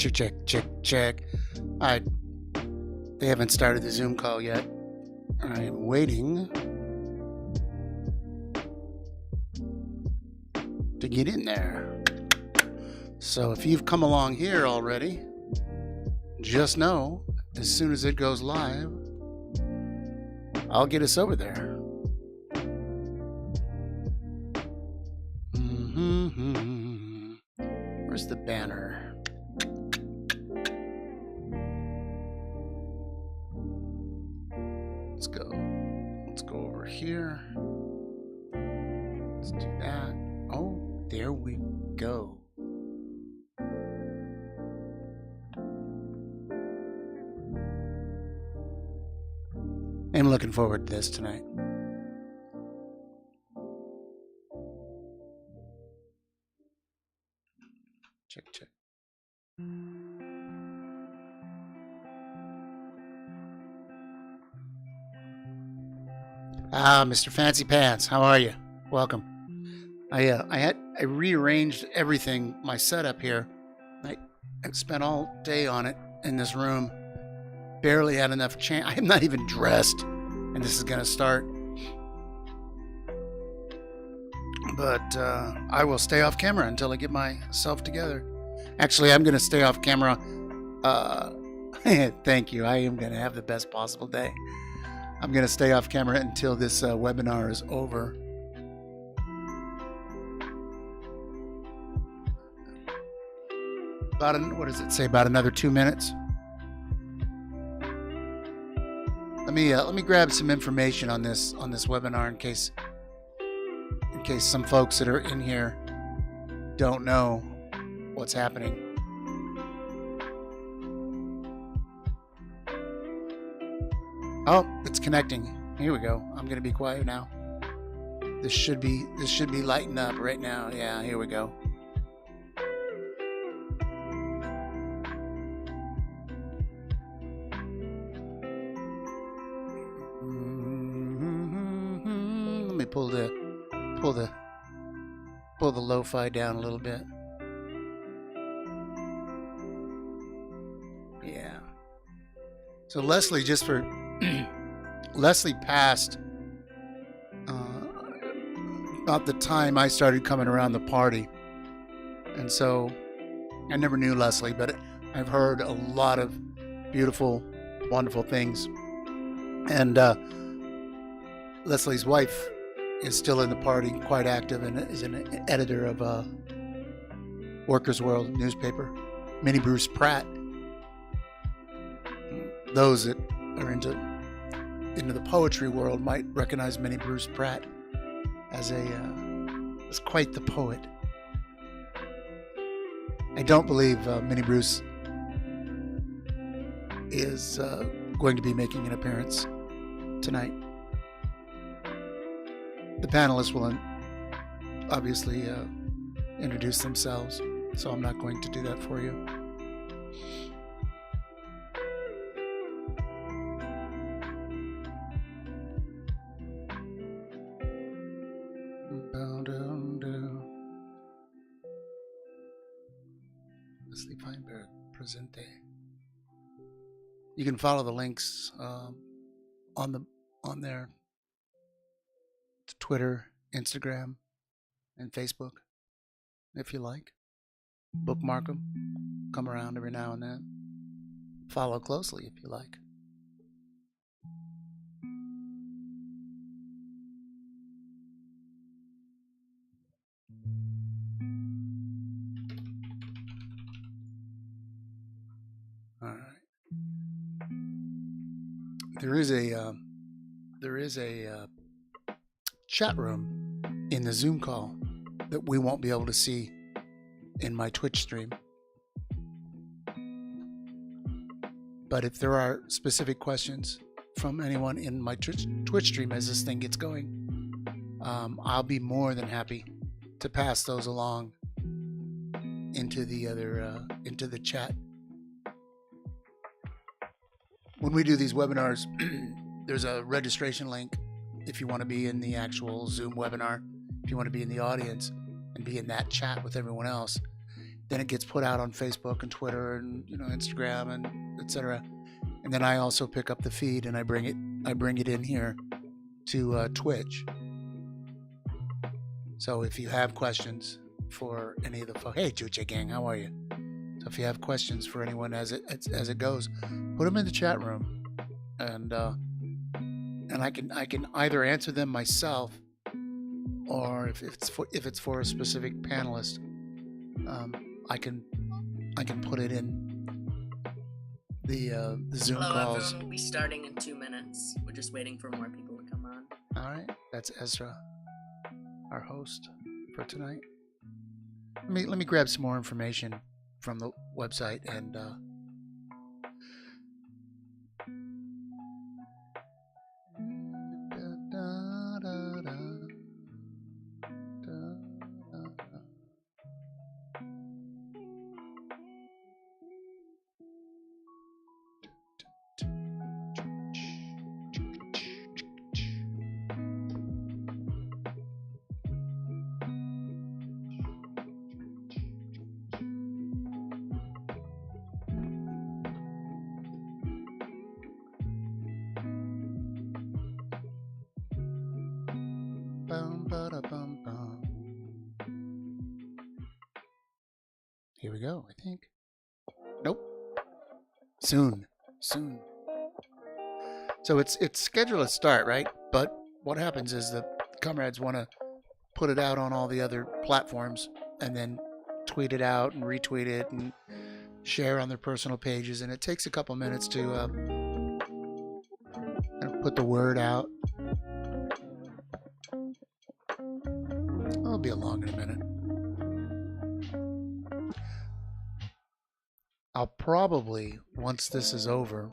Check. Check. They haven't started the Zoom call yet. I am waiting to get in there. So if you've come along here already, just know as soon as it goes live, I'll get us over there. Where's the banner? Let's go over here. Let's do that. Oh, there we go. I'm looking forward to this tonight. Check. Mr. Fancy Pants, how are you? Welcome. I rearranged everything, my setup here. I spent all day on it in this room. Barely had enough chance. I'm not even dressed, and this is gonna start. But I will stay off camera until I get myself together. Actually, I'm gonna stay off camera. Thank you. I am gonna have the best possible day. I'm going to stay off camera until this webinar is over. What does it say? About another 2 minutes. Let me grab some information on this webinar in case some folks that are in here don't know what's happening. Oh, it's connecting. Here we go. I'm going to be quiet now. This should be lighting up right now. Yeah, here we go. Let me pull the lo-fi down a little bit. Yeah. So Leslie, just for Leslie passed about the time I started coming around the party, and so I never knew Leslie, but I've heard a lot of beautiful, wonderful things. And Leslie's wife is still in the party, quite active, and is an editor of Workers' World newspaper. Minnie Bruce Pratt. Those that are into the poetry world might recognize Minnie Bruce Pratt as quite the poet. I don't believe Minnie Bruce is going to be making an appearance tonight. The panelists will obviously introduce themselves, so I'm not going to do that for you. Leslie Feinberg, Presente. You can follow the links on there to Twitter, Instagram, and Facebook if you like. Bookmark them. Come around every now and then. Follow closely if you like. there is a chat room in the Zoom call that we won't be able to see in my Twitch stream. But if there are specific questions from anyone in my Twitch stream as this thing gets going, I'll be more than happy to pass those along into the chat. When we do these webinars, there's a registration link if you want to be in the actual Zoom webinar, if you want to be in the audience and be in that chat with everyone else. Then it gets put out on Facebook and Twitter and Instagram and etc. And then I also pick up the feed and I bring it in here to Twitch. So if you have questions for any of the folks, hey Chucha Gang, how are you? So if you have questions for anyone as it goes, put them in the chat room, and I can either answer them myself, or if it's for a specific panelist, I can put it in the Zoom Hello, calls. Everyone. We'll be starting in 2 minutes. We're just waiting for more people to come on. All right, that's Ezra, our host for tonight. Let me grab some more information from the website and here we go, I think. Nope. Soon. So it's scheduled to start, right? But what happens is the comrades want to put it out on all the other platforms and then tweet it out and retweet it and share on their personal pages, and it takes a couple minutes to put the word out. It'll be along in a minute. I'll probably, once this is over,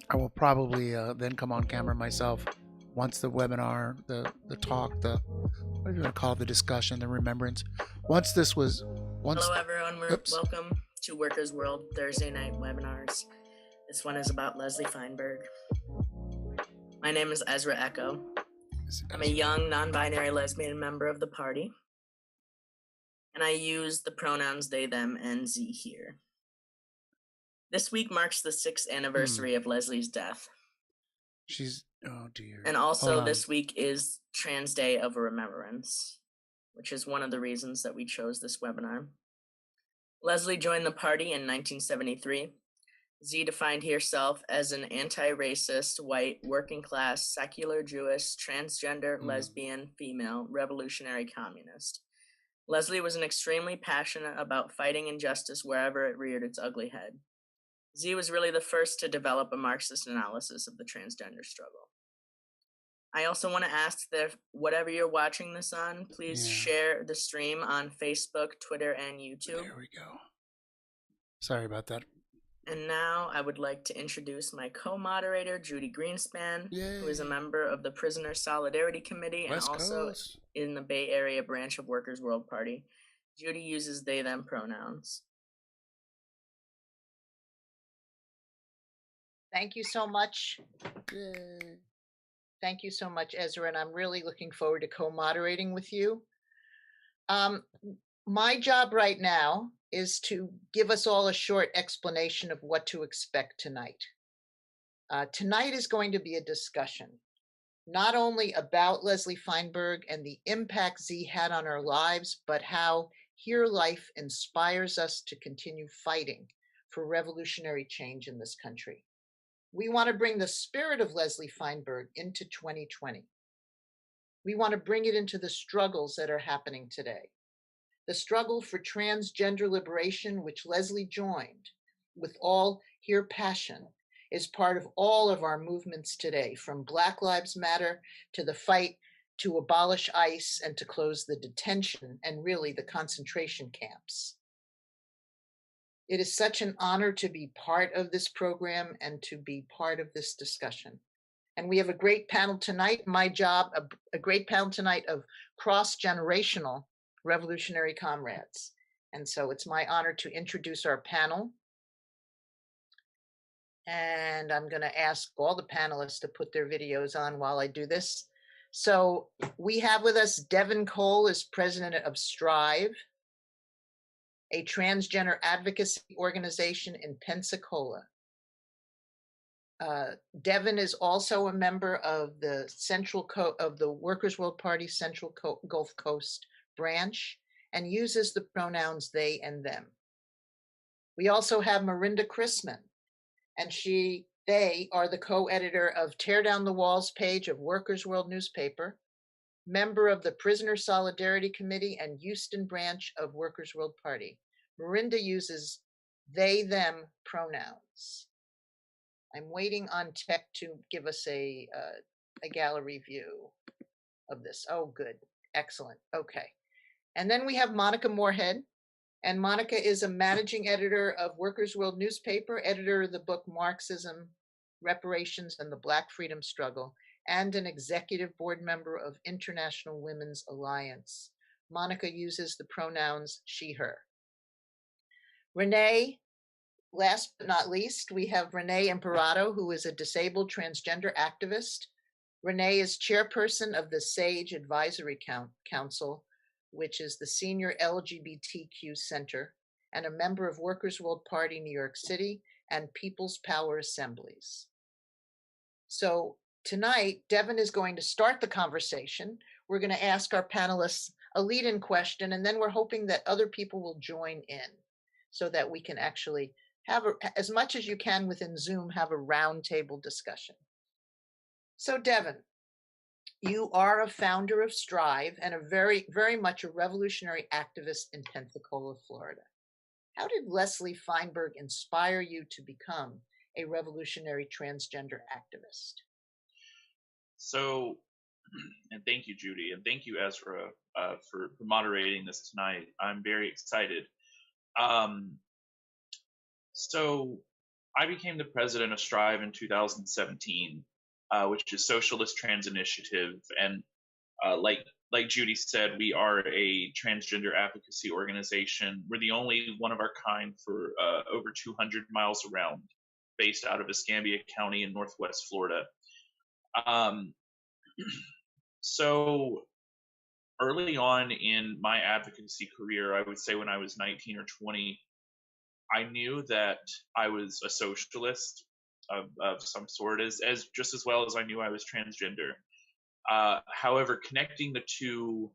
I will probably then come on camera myself once the webinar, the talk, what are you going to call it, the discussion, the remembrance. Hello everyone, welcome to Workers' World Thursday night webinars. This one is about Leslie Feinberg. My name is Ezra Echo. I'm a young, non-binary lesbian member of the party, and I use the pronouns they, them, and Z here. This week marks the 6th anniversary of Leslie's death. Oh dear. And also this week is Trans Day of Remembrance, which is one of the reasons that we chose this webinar. Leslie joined the party in 1973. Z defined herself as an anti-racist, white, working-class, secular Jewish, transgender, lesbian, female, revolutionary communist. Leslie was extremely passionate about fighting injustice wherever it reared its ugly head. Z was really the first to develop a Marxist analysis of the transgender struggle. I also want to ask that whatever you're watching this on, please share the stream on Facebook, Twitter, and YouTube. There we go. Sorry about that. And now I would like to introduce my co-moderator, Judy Greenspan, who is a member of the Prisoner Solidarity Committee and also in the Bay Area branch of Workers' World Party. Judy uses they, them pronouns. Thank you so much. Yay. Thank you so much, Ezra, and I'm really looking forward to co-moderating with you. My job right now is to give us all a short explanation of what to expect tonight. Tonight is going to be a discussion, not only about Leslie Feinberg and the impact Z had on our lives, but how Here Life inspires us to continue fighting for revolutionary change in this country. We want to bring the spirit of Leslie Feinberg into 2020. We want to bring it into the struggles that are happening today. The struggle for transgender liberation, which Leslie joined with all her passion, is part of all of our movements today, from Black Lives Matter to the fight to abolish ICE and to close the detention and really the concentration camps. It is such an honor to be part of this program and to be part of this discussion. And we have a great panel tonight. My job, a great panel tonight of cross-generational revolutionary comrades. And so it's my honor to introduce our panel. And I'm going to ask all the panelists to put their videos on while I do this. So we have with us Devin Cole as president of Strive, a transgender advocacy organization in Pensacola. Devin is also a member of the of the Workers' World Party Central Gulf Coast branch and uses the pronouns they and them. We also have Marinda Chrisman, and they are the co-editor of Tear Down the Walls page of Workers' World newspaper, member of the Prisoner Solidarity Committee and Houston branch of Workers' World Party. Marinda uses they, them pronouns. I'm waiting on tech to give us a gallery view of this. Oh, good. Excellent. Okay. And then we have Monica Moorhead. And Monica is a managing editor of Workers' World newspaper, editor of the book Marxism, Reparations, and the Black Freedom Struggle, and an executive board member of International Women's Alliance. Monica uses the pronouns she, her. Renee, last but not least, we have Renee Imperato, who is a disabled transgender activist. Renee is chairperson of the SAGE Advisory Council, which is the senior LGBTQ center, and a member of Workers' World Party New York City and People's Power Assemblies. So tonight, Devin is going to start the conversation. We're going to ask our panelists a lead-in question, and then we're hoping that other people will join in so that we can actually have, as much as you can within Zoom, have a roundtable discussion. So Devin, you are a founder of Strive and a very, very much a revolutionary activist in Pensacola, Florida. How did Leslie Feinberg inspire you to become a revolutionary transgender activist? So, and thank you, Judy, and thank you, Ezra, for moderating this tonight. I'm very excited. So I became the president of Strive in 2017, which is Socialist Trans Initiative. And like Judy said, we are a transgender advocacy organization. We're the only one of our kind for over 200 miles around, based out of Escambia County in Northwest Florida. So early on in my advocacy career, I would say when I was 19 or 20, I knew that I was a socialist of some sort, as just as well as I knew I was transgender. However, connecting the two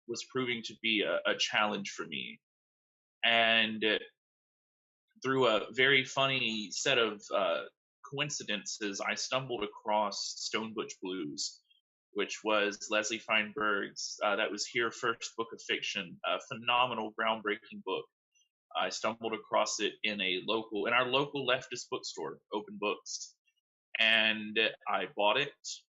was proving to be a challenge for me. And through a very funny set of coincidences, I stumbled across Stone Butch Blues, which was Leslie Feinberg's, that was her first book of fiction, a phenomenal, groundbreaking book. I stumbled across it in our local leftist bookstore, Open Books, and I bought it.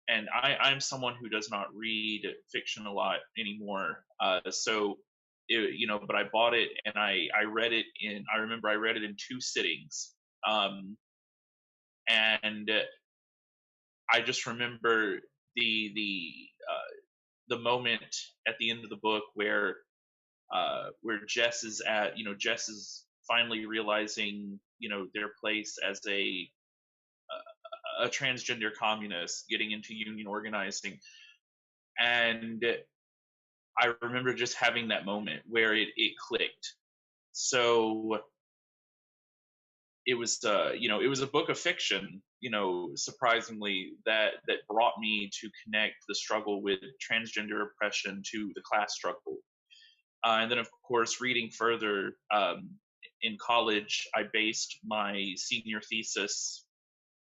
And I'm someone who does not read fiction a lot anymore, but I bought it and I read it I remember I read it in 2 sittings, and I just remember the moment at the end of the book where Jess is Jess is finally realizing, their place as a transgender communist, getting into union organizing. And I remember just having that moment where it clicked. So it was it was a book of fiction, surprisingly, that brought me to connect the struggle with transgender oppression to the class struggle. And then, of course, reading further, in college, I based my senior thesis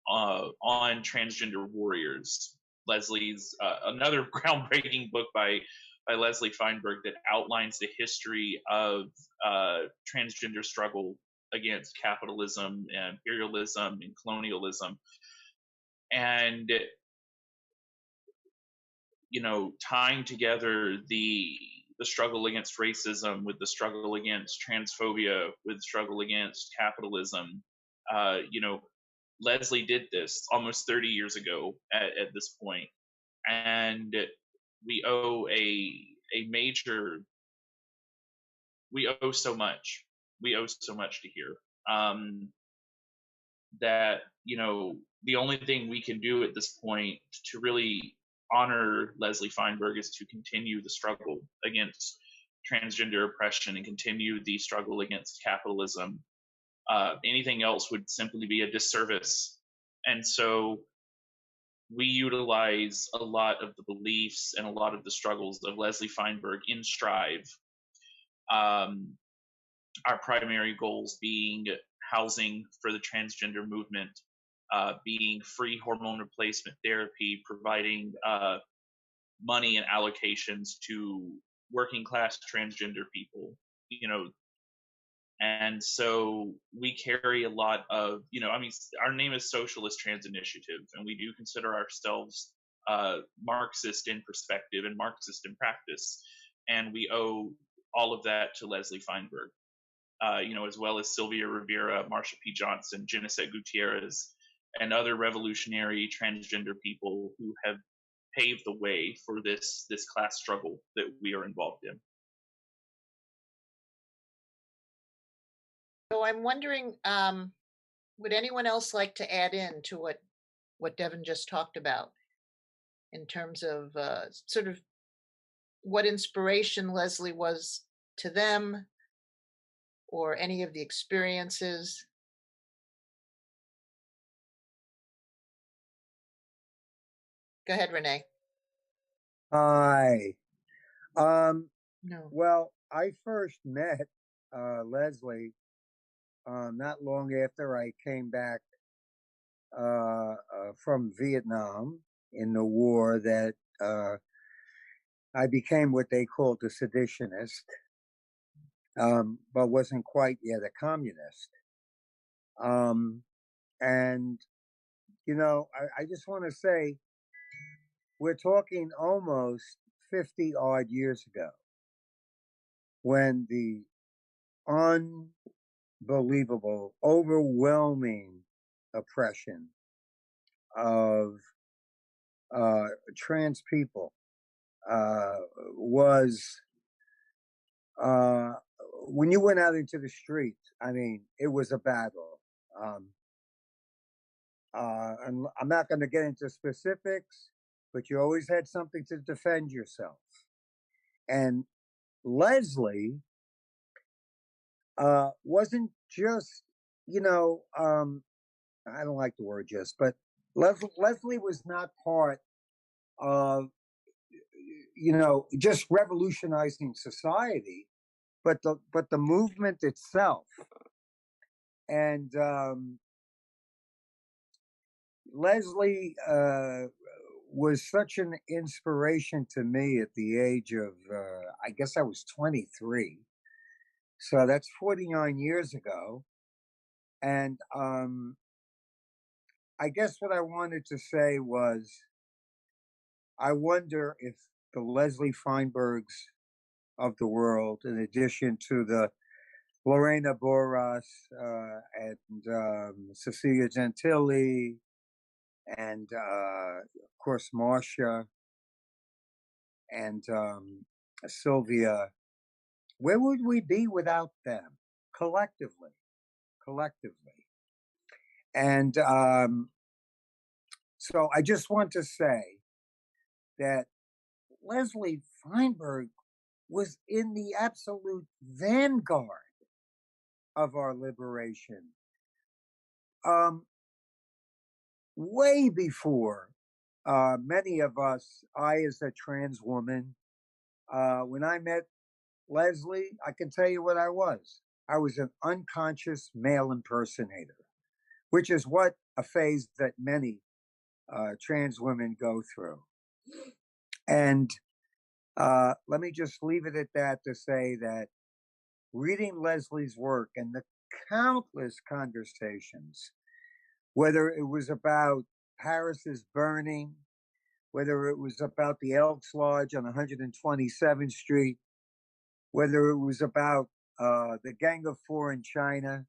on transgender warriors. Leslie's another groundbreaking book by Leslie Feinberg that outlines the history of transgender struggle against capitalism and imperialism and colonialism. And, you know, tying together the struggle against racism with the struggle against transphobia with the struggle against capitalism, you know, Leslie did this almost 30 years ago at this point, and we owe a major, we owe so much. We owe so much to her. That, you know, the only thing we can do at this point to really honor Leslie Feinberg is to continue the struggle against transgender oppression and continue the struggle against capitalism. Anything else would simply be a disservice. And so we utilize a lot of the beliefs and a lot of the struggles of Leslie Feinberg in Strive. Our primary goals being housing for the transgender movement, being free hormone replacement therapy, providing money and allocations to working class transgender people, you know. And so we carry a lot of, you know, I mean, our name is Socialist Trans Initiative, and we do consider ourselves Marxist in perspective and Marxist in practice. And we owe all of that to Leslie Feinberg. You know, as well as Sylvia Rivera, Marsha P. Johnson, Genesette Gutierrez, and other revolutionary transgender people who have paved the way for this class struggle that we are involved in. So I'm wondering, would anyone else like to add in to what Devin just talked about in terms of sort of what inspiration Leslie was to them, or any of the experiences? Go ahead, Renee. Hi. No. Well, I first met Leslie not long after I came back from Vietnam in the war that I became what they called a seditionist, but wasn't quite yet a communist. And, you know, I just want to say, we're talking almost 50 odd years ago when the unbelievable, overwhelming oppression of trans people was, when you went out into the streets, I mean, it was a battle. And I'm not going to get into specifics, but you always had something to defend yourself. And Leslie wasn't just, you know, I don't like the word just, but Leslie was not part of, you know, just revolutionizing society, but the movement itself. And Leslie was such an inspiration to me at the age of, I guess I was 23. So that's 49 years ago. And I guess what I wanted to say was, I wonder if the Leslie Feinbergs of the world, in addition to the Lorena Boras and Cecilia Gentili, and of course Marsha and Sylvia, where would we be without them collectively? And so I just want to say that Leslie Feinberg was in the absolute vanguard of our liberation, way before many of us. I, as a trans woman, when I met Leslie, I can tell you what I was. I was an unconscious male impersonator, which is what a phase that many trans women go through. And let me just leave it at that to say that reading Leslie's work and countless conversations, whether it was about Paris's burning, whether it was about the Elks Lodge on 127th Street, whether it was about the Gang of Four in China.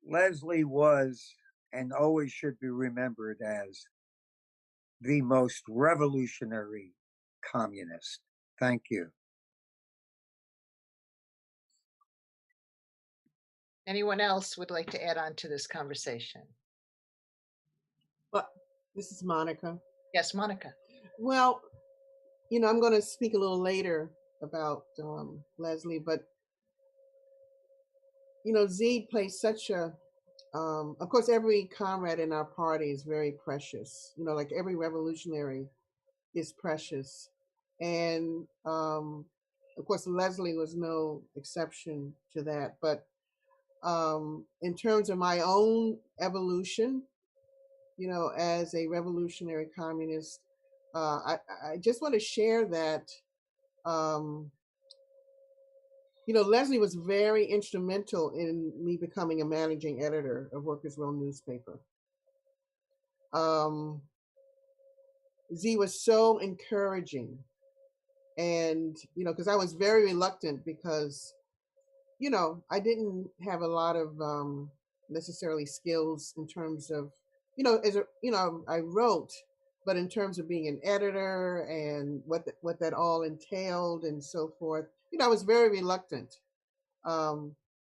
Leslie was and always should be remembered as the most revolutionary communist. Thank you. Anyone else would like to add on to this conversation? Well, this is Monica. Yes, Monica. Well, I'm going to speak a little later about Leslie, but Z plays such a of course, every comrade in our party is very precious. Like every revolutionary is precious. And of course, Leslie was no exception to that. But in terms of my own evolution, as a revolutionary communist, I just want to share that, Leslie was very instrumental in me becoming a managing editor of Workers' Row newspaper. Z was so encouraging. And, because I was very reluctant because, I didn't have a lot of necessarily skills in terms of, I wrote, but in terms of being an editor and what that all entailed and so forth, I was very reluctant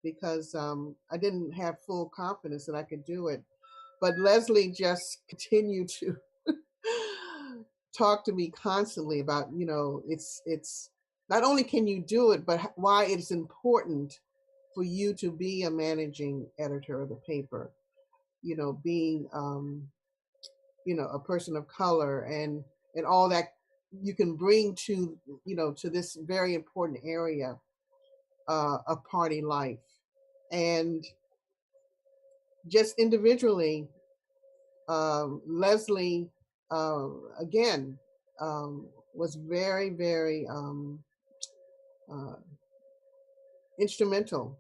because I didn't have full confidence that I could do it. But Leslie just continued to talk to me constantly about, it's not only can you do it, but why it's important for you to be a managing editor of the paper, being, a person of color and all that you can bring to, to this very important area of party life. And just individually, Leslie, again, was very, very instrumental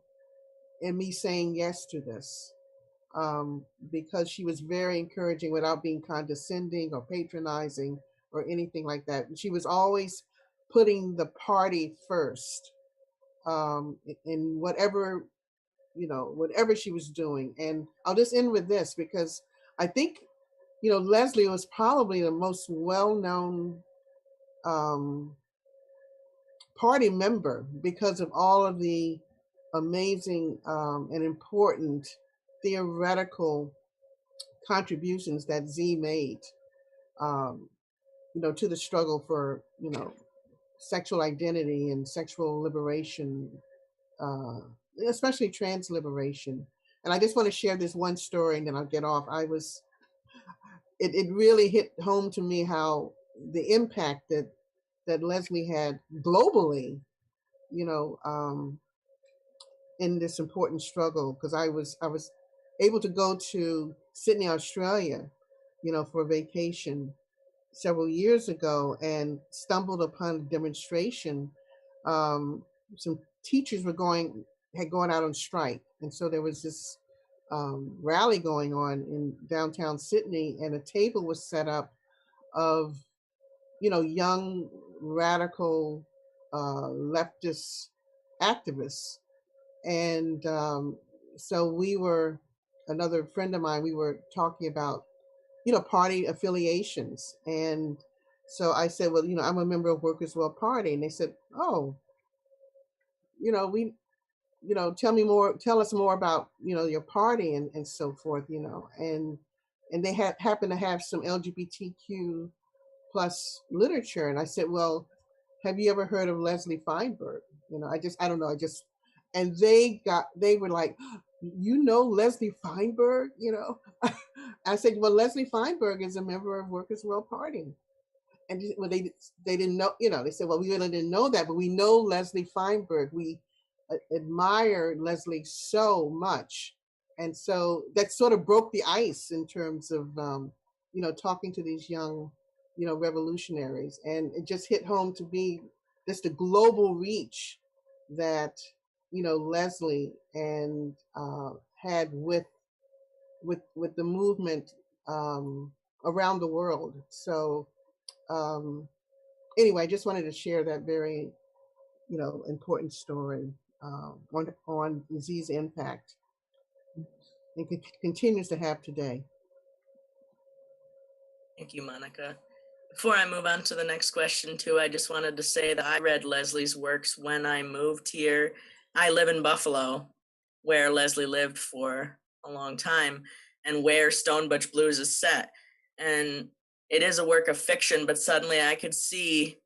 in me saying yes to this, because she was very encouraging without being condescending or patronizing or anything like that. She was always putting the party first in whatever, whatever she was doing. And I'll just end with this because I think, Leslie was probably the most well-known party member because of all of the amazing and important theoretical contributions that Z made, to the struggle for, sexual identity and sexual liberation, especially trans liberation. And I just want to share this one story and then I'll get off. It really hit home to me how the impact that Leslie had globally, in this important struggle, because I was able to go to Sydney, Australia, for a vacation several years ago and stumbled upon a demonstration. Some teachers had gone out on strike. And so there was this rally going on in downtown Sydney, and a table was set up of, young radical leftist activists. And so another friend of mine, we were talking about, party affiliations. And so I said, well, I'm a member of Workers' Well Party. And they said, oh, tell us more about, your party and so forth, and they happened to have some LGBTQ plus literature. And I said, well, have you ever heard of Leslie Feinberg? I don't know. And they were like, Leslie Feinberg, I said, well, Leslie Feinberg is a member of Workers' World Party. And they didn't know, they said, well, we really didn't know that, but we know Leslie Feinberg. We admire Leslie so much. And so that sort of broke the ice in terms of, talking to these young, revolutionaries. And it just hit home to be just a global reach that, Leslie and had with the movement around the world. So anyway, I just wanted to share that very important story on Z's impact and continues to have today. Thank you, Monica. Before I move on to the next question, too, I just wanted to say that I read Leslie's works when I moved here. I live in Buffalo, where Leslie lived for a long time, and where Stone Butch Blues is set. And it is a work of fiction, but suddenly I could see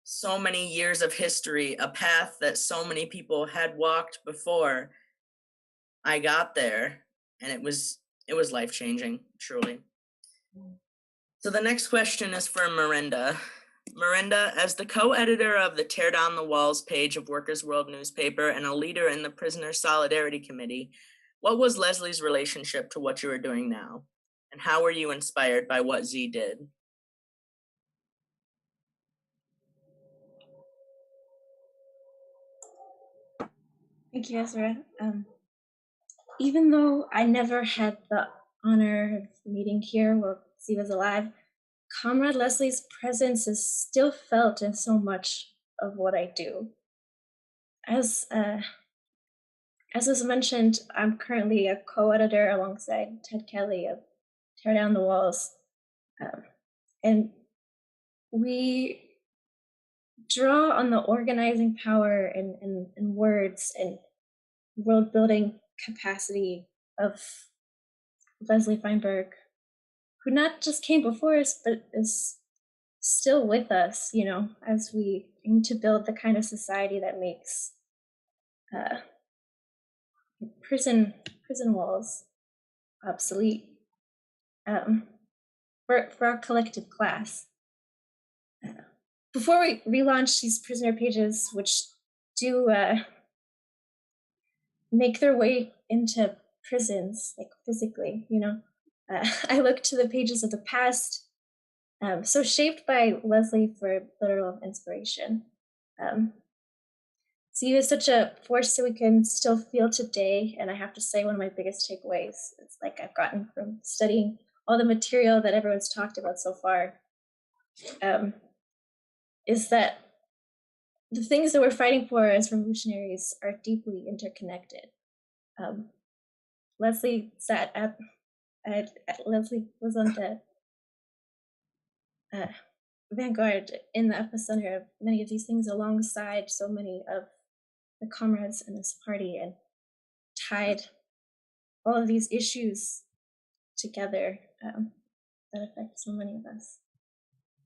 so many years of history, a path that so many people had walked before I got there, and it was life-changing, truly. So the next question is for Miranda. Miranda, as the co-editor of the Tear Down the Walls page of Workers' World newspaper and a leader in the Prisoner Solidarity Committee, what was Leslie's relationship to what you are doing now? And how were you inspired by what Z did? Thank you, Ezra. Even though I never had the honor of meeting here while Z was alive, Comrade Leslie's presence is still felt in so much of what I do. As was mentioned, I'm currently a co-editor alongside Ted Kelly of Tear Down the Walls. And we draw on the organizing power and words and world building capacity of Leslie Feinberg, who not just came before us, but is still with us, as we aim to build the kind of society that makes prison walls obsolete for our collective class. Before we relaunch these prisoner pages, which do make their way into prisons, like physically, I look to the pages of the past, so shaped by Leslie for literal inspiration. Z is such a force that we can still feel today, and I have to say one of my biggest takeaways is like I've gotten from studying all the material that everyone's talked about so far, is that the things that we're fighting for as revolutionaries are deeply interconnected. Leslie sat at Leslie was on the vanguard in the epicenter of many of these things alongside so many of the comrades in this party and tied all of these issues together that affect so many of us.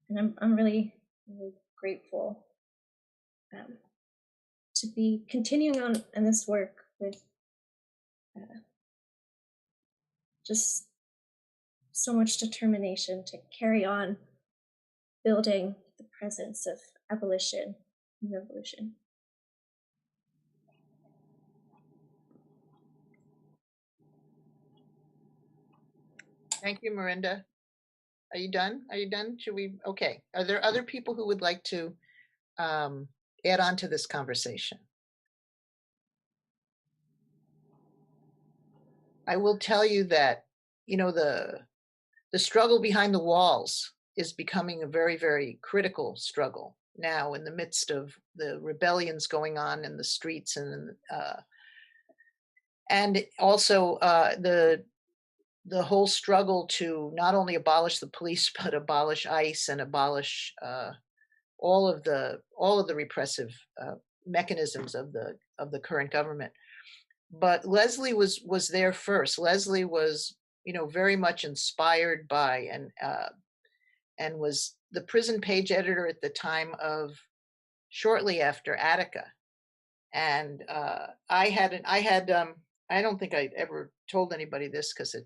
And I'm really, really grateful to be continuing on in this work with just so much determination to carry on building the presence of abolition and revolution. Thank you, Miranda. Are you done? Should we? Okay. Are there other people who would like to add on to this conversation? I will tell you that, the struggle behind the walls is becoming a very, very critical struggle now in the midst of the rebellions going on in the streets and also the whole struggle to not only abolish the police but abolish ICE and abolish all of the repressive mechanisms of the current government. But Leslie was there first. Leslie was, very much inspired by and was the prison page editor at the time of shortly after Attica. And I don't think I ever told anybody this because it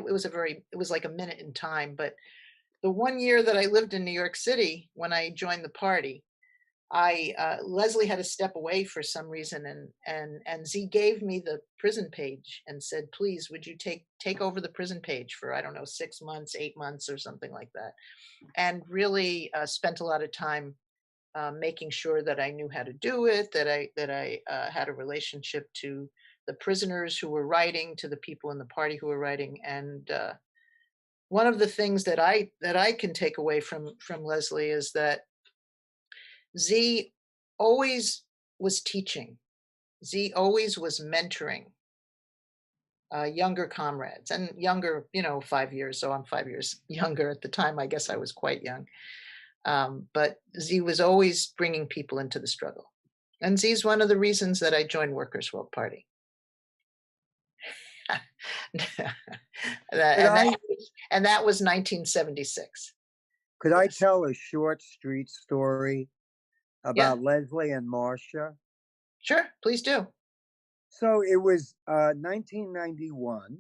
was like a minute in time. But the 1 year that I lived in New York City when I joined the party, Leslie had to step away for some reason, and Z gave me the prison page and said, please, would you take over the prison page for, I don't know, 6 months, 8 months or something like that. And really spent a lot of time making sure that I knew how to do it, that I had a relationship to the prisoners who were writing, to the people in the party who were writing. And one of the things that I can take away from Leslie is that Z always was teaching. Z always was mentoring younger comrades, and younger, 5 years. So I'm 5 years younger. At the time, I guess I was quite young. But Z was always bringing people into the struggle. And Z is one of the reasons that I joined Workers' World Party. And that was 1976. Could I tell a short street story about Leslie and Marcia? Sure, please do. So it was 1991,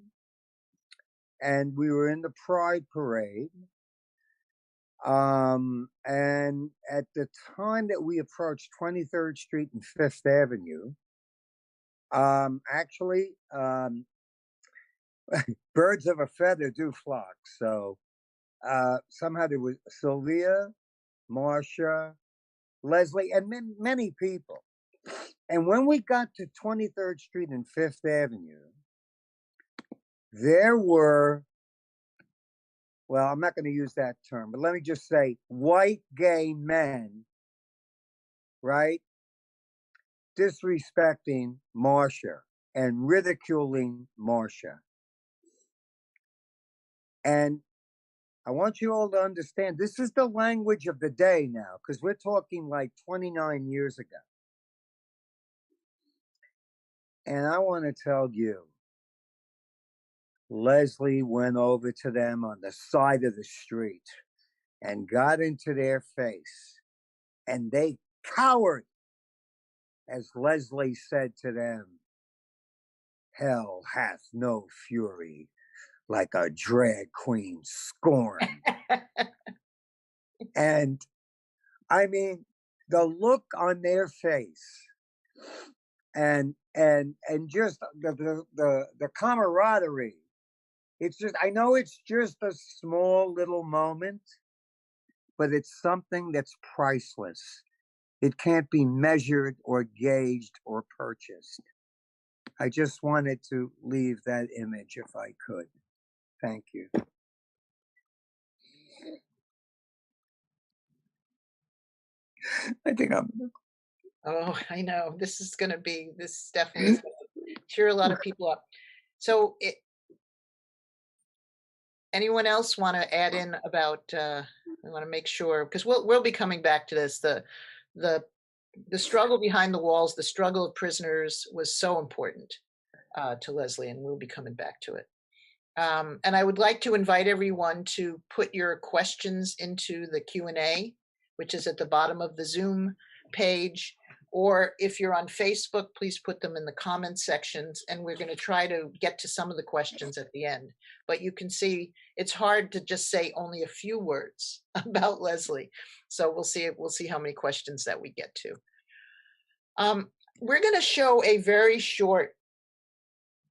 and we were in the Pride Parade. And at the time that we approached 23rd Street and 5th Avenue, actually, birds of a feather do flock. So somehow there was Sylvia, Marcia, Leslie, and many people. And when we got to 23rd Street and 5th Avenue, there were, well, I'm not going to use that term, but let me just say white gay men, right, disrespecting Marcia and ridiculing Marcia. And I want you all to understand, this is the language of the day now, because we're talking like 29 years ago. And I want to tell you, Leslie went over to them on the side of the street and got into their face. And they cowered, as Leslie said to them, "Hell hath no fury like a drag queen scorned." And I mean, the look on their face and just the camaraderie. It's just, I know it's just a small little moment, but it's something that's priceless. It can't be measured or gauged or purchased. I just wanted to leave that image if I could. Thank you. I think I'm. Oh, I know. This is definitely gonna cheer a lot of people up. So anyone else want to add in about, I want to make sure, because we'll be coming back to this, the struggle behind the walls, the struggle of prisoners was so important to Leslie, and we'll be coming back to it. And I would like to invite everyone to put your questions into the Q&A, which is at the bottom of the Zoom page. Or if you're on Facebook, please put them in the comment sections, and we're going to try to get to some of the questions at the end. But you can see it's hard to just say only a few words about Leslie. So we'll see how many questions that we get to. We're going to show a very short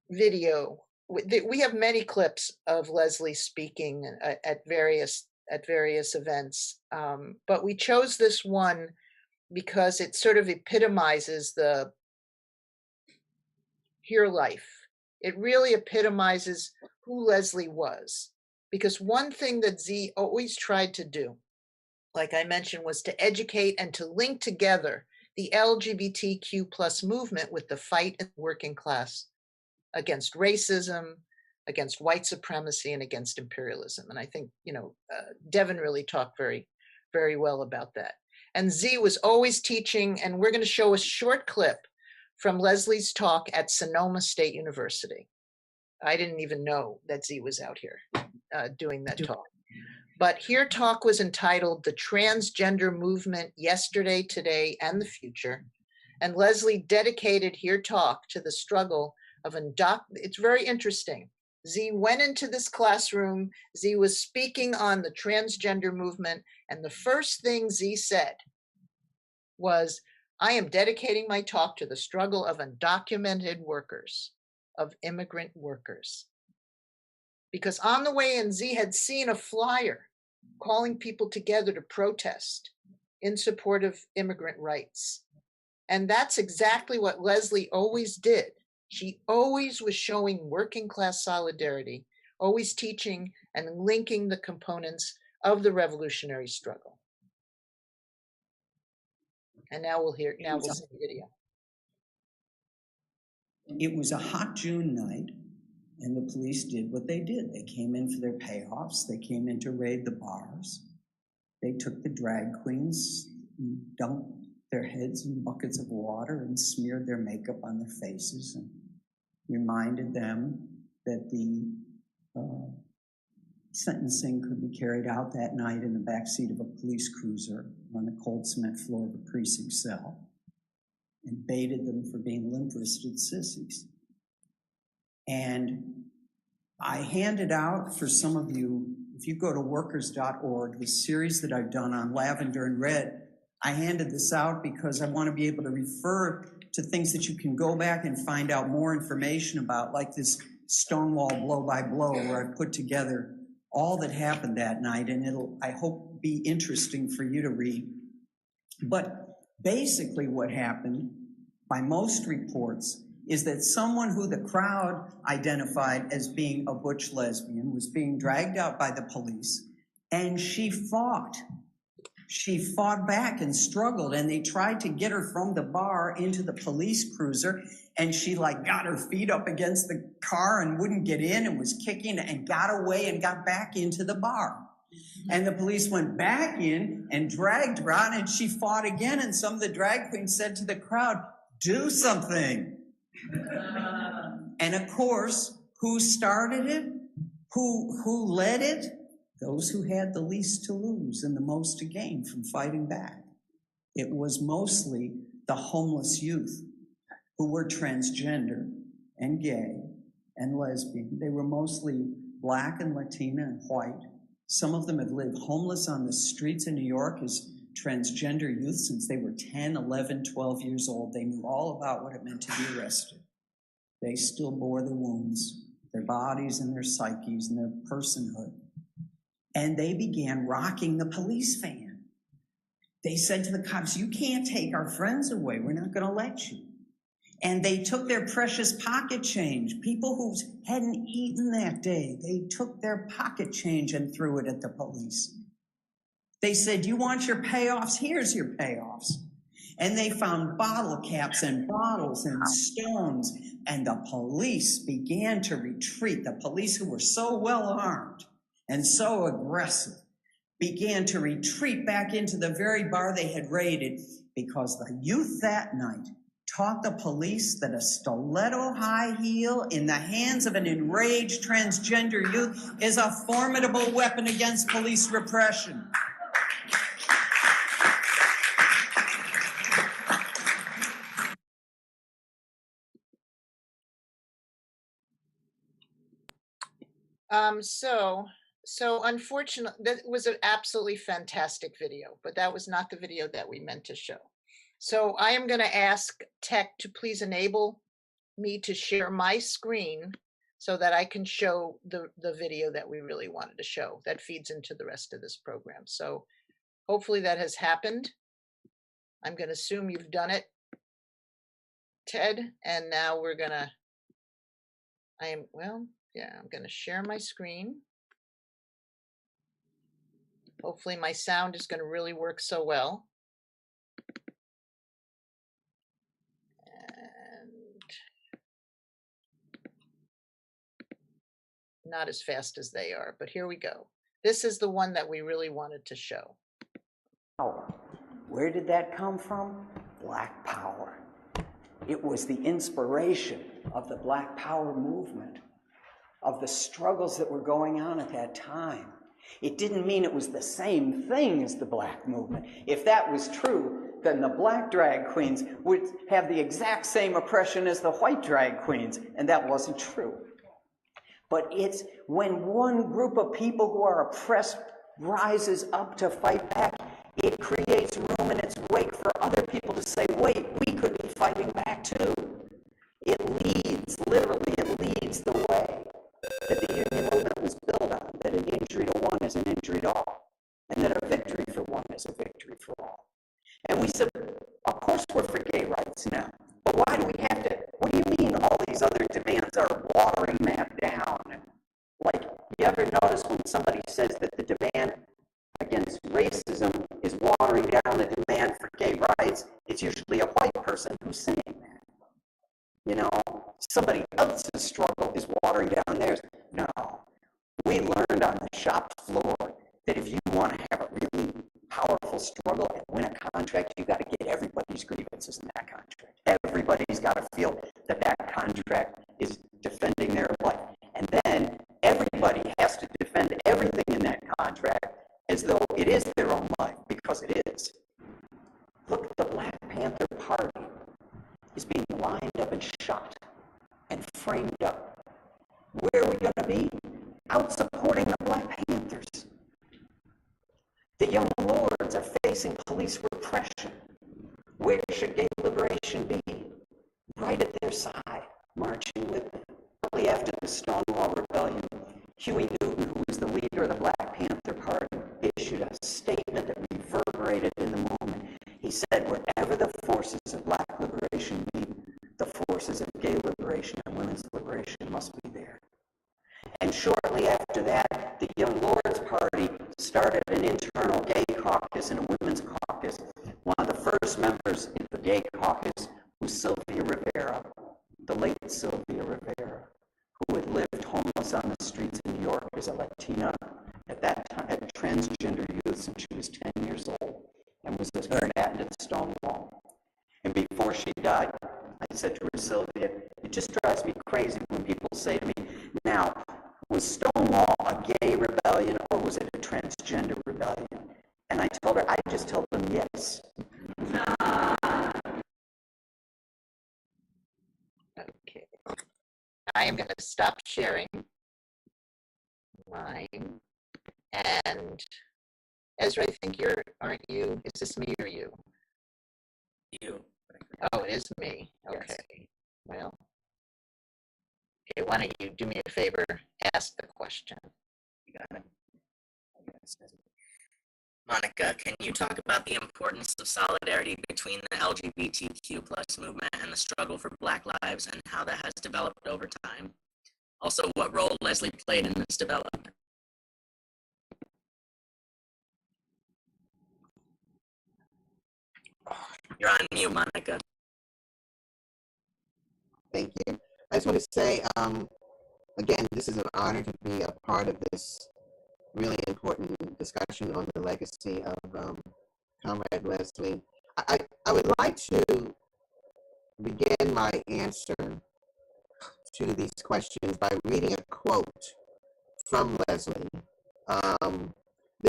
video. We have many clips of Leslie speaking at various events, but we chose this one because it sort of epitomizes the here life. It really epitomizes who Leslie was, because one thing that Z always tried to do, like I mentioned, was to educate and to link together the LGBTQ plus movement with the fight in the working class against racism, against white supremacy, and against imperialism. And I think, Devin really talked very, very well about that. And Z was always teaching, and we're going to show a short clip from Leslie's talk at Sonoma State University. I didn't even know that Z was out here doing that talk. But her talk was entitled "The Transgender Movement Yesterday, Today, and the Future." And Leslie dedicated her talk to the struggle of it's very interesting. Z went into this classroom, Z was speaking on the transgender movement, and the first thing Z said was, "I am dedicating my talk to the struggle of undocumented workers, of immigrant workers." Because on the way in, Z had seen a flyer calling people together to protest in support of immigrant rights. And that's exactly what Leslie always did. She always was showing working class solidarity, always teaching and linking the components of the revolutionary struggle. And now we'll see the video. It was a hot June night, and the police did what they did. They came in for their payoffs. They came in to raid the bars. They took the drag queens, and dumped their heads in buckets of water and smeared their makeup on their faces and reminded them that the sentencing could be carried out that night in the backseat of a police cruiser on the cold cement floor of a precinct cell, and baited them for being limp-wristed sissies. And I handed out for some of you, if you go to workers.org, the series that I've done on lavender and red, I handed this out because I want to be able to refer to things that you can go back and find out more information about, like this Stonewall blow by blow, where I put together all that happened that night, and it'll, I hope, be interesting for you to read. But basically what happened, by most reports, is that someone who the crowd identified as being a butch lesbian was being dragged out by the police, and she fought. She fought back and struggled, and they tried to get her from the bar into the police cruiser, and she got her feet up against the car and wouldn't get in and was kicking and got away and got back into the bar. And the police went back in and dragged her out, and she fought again, and some of the drag queens said to the crowd, "Do something." And of course, who started it? Who led it? Those who had the least to lose and the most to gain from fighting back. It was mostly the homeless youth who were transgender and gay and lesbian. They were mostly Black and Latina and white. Some of them had lived homeless on the streets in New York as transgender youth since they were 10, 11, 12 years old. They knew all about what it meant to be arrested. They still bore the wounds, their bodies and their psyches and their personhood. And they began rocking the police van. They said to the cops, "You can't take our friends away. We're not going to let you." And they took their precious pocket change. People who hadn't eaten that day, they took their pocket change and threw it at the police. They said, "You want your payoffs? Here's your payoffs." And they found bottle caps and bottles and stones, and the police began to retreat. The police, who were so well armed and so aggressive, began to retreat back into the very bar they had raided, because the youth that night taught the police that a stiletto high heel in the hands of an enraged transgender youth is a formidable weapon against police repression. So unfortunately, that was an absolutely fantastic video, but that was not the video that we meant to show. So I am going to ask Tech to please enable me to share my screen so that I can show the video that we really wanted to show that feeds into the rest of this program. So hopefully that has happened. I'm going to assume you've done it, Ted, and now we're going to, I'm going to share my screen. Hopefully my sound is going to really work so well. And not as fast as they are, but here we go. This is the one that we really wanted to show. Where did that come from? Black power. It was the inspiration of the Black Power movement, of the struggles that were going on at that time. It didn't mean it was the same thing as the Black movement. If that was true, then the Black drag queens would have the exact same oppression as the white drag queens, and that wasn't true. But it's when one group of people who are oppressed rises up to fight back, it creates room in its wake for other people to say, wait, we could be fighting back too. It leads, literally it leads the way that the union movement was built on, that an injury to one is an injury to all, and that a victory for one is a victory for for all. And we said, of course we're for gay rights now, but why do we have to, what do you mean all these other demands are watering that down? Like, you ever notice when somebody says that the demand against racism is watering down the demand for gay rights, it's usually a white person who's saying that. You know, somebody else's struggle is watering down theirs. No. We learned on the shop floor that if you want to have a really powerful struggle and win a contract, you got to get everybody's grievances in that contract. Everybody's got to feel that that contract is defending their life. And then everybody has to defend everything in that contract as though it is their own life, because it is. Look, the Black Panther Party is being lined up and shot and framed up. Where are we going to be? Out supporting the Black Panthers. The young lords are facing police repression. Where should gay liberation be? Right at their side, marching with them. Shortly after the Stonewall Rebellion, Huey Newton, who was the leader of the Black Panther Party, issued a statement that reverberated in the moment. He said, wherever the forces of Black liberation meet, the forces of gay liberation and women's liberation must be there. And shortly after that, the Young Lords Party started an internal gay caucus and a women's caucus. One of the first members in the gay caucus was Sylvia Rivera, the late Sylvia Rivera, who had lived homeless on the streets in New York as a Latina, at that time, a transgender youth since she was 10 years old, and was a combatant at Stonewall. And before she died, I said to her, Sylvia, it just drives me crazy when people say to me, now, was Stonewall a gay rebellion or was it a transgender rebellion? And I told her, I just told them yes. Okay. I am going to stop sharing mine. And Ezra, I think aren't you? Is this me or you? You. Oh, it is me. Okay. Yes. Well, okay, why don't you do me a favor, ask the question. You got it. Monica, can you talk about the importance of solidarity between the LGBTQ plus movement and the struggle for Black lives and how that has developed over time? Also, what role Leslie played in this development? You're on mute, Monica. Thank you. I just want to say, again, this is an honor to be a part of this really important discussion on the legacy of Comrade Leslie. I would like to begin my answer to these questions by reading a quote from Leslie.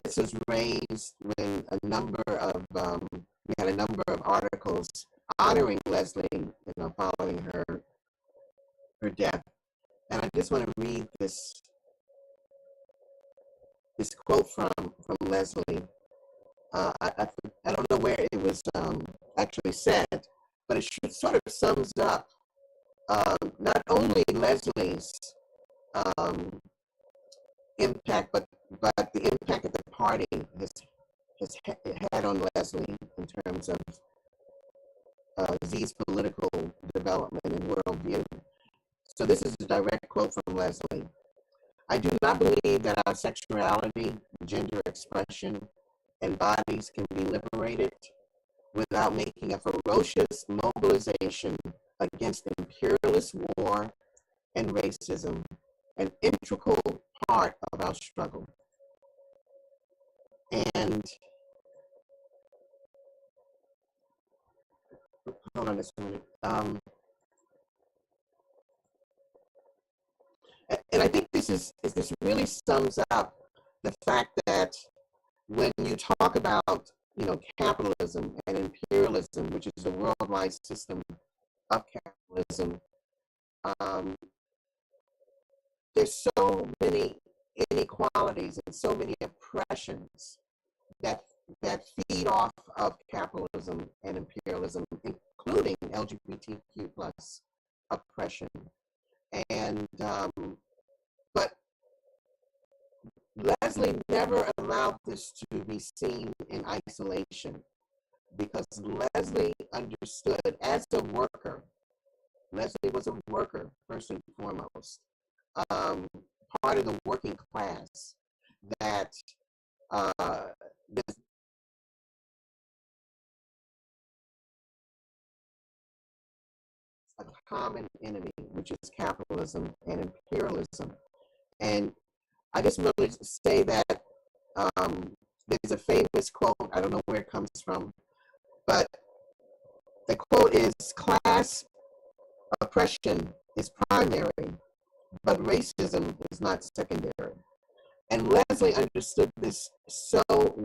This was raised when we had a number of articles honoring Leslie, following her death. And I just want to read this quote from Leslie. I don't know where it was actually said, but it sort of sums up not only Leslie's impact, but the impact that the party has had on Leslie in terms of Z's political development and worldview. So this is a direct quote from Leslie. I do not believe that our sexuality, gender expression, and bodies can be liberated without making a ferocious mobilization against imperialist war and racism, an integral part of our struggle. And hold on a second. And I think this really sums up the fact that when you talk about capitalism and imperialism, which is a worldwide system of capitalism, there's so many inequalities and so many oppressions that feed off of capitalism and imperialism, including LGBTQ plus oppression. And but Leslie never allowed this to be seen in isolation because Leslie understood as a worker. Leslie was a worker first and foremost, part of the working class, that this a common enemy, which is capitalism and imperialism. And I just really say that there's a famous quote, I don't know where it comes from, but the quote is, class oppression is primary, but racism is not secondary. And Leslie understood this so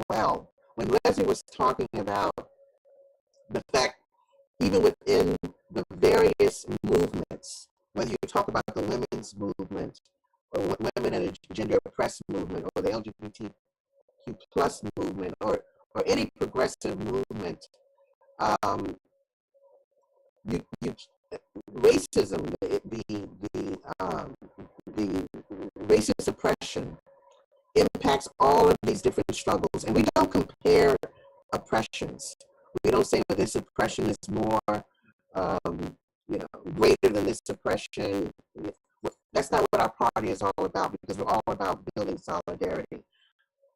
well. When Leslie was talking about the fact, even within the various movements, whether you talk about the women's movement, or women in the gender oppressed movement, or the LGBTQ plus movement, or any progressive movement, racism, the racist oppression impacts all of these different struggles, and we don't compare oppressions. We don't say that this oppression is more, greater than this oppression. That's not what our party is all about, because we're all about building solidarity.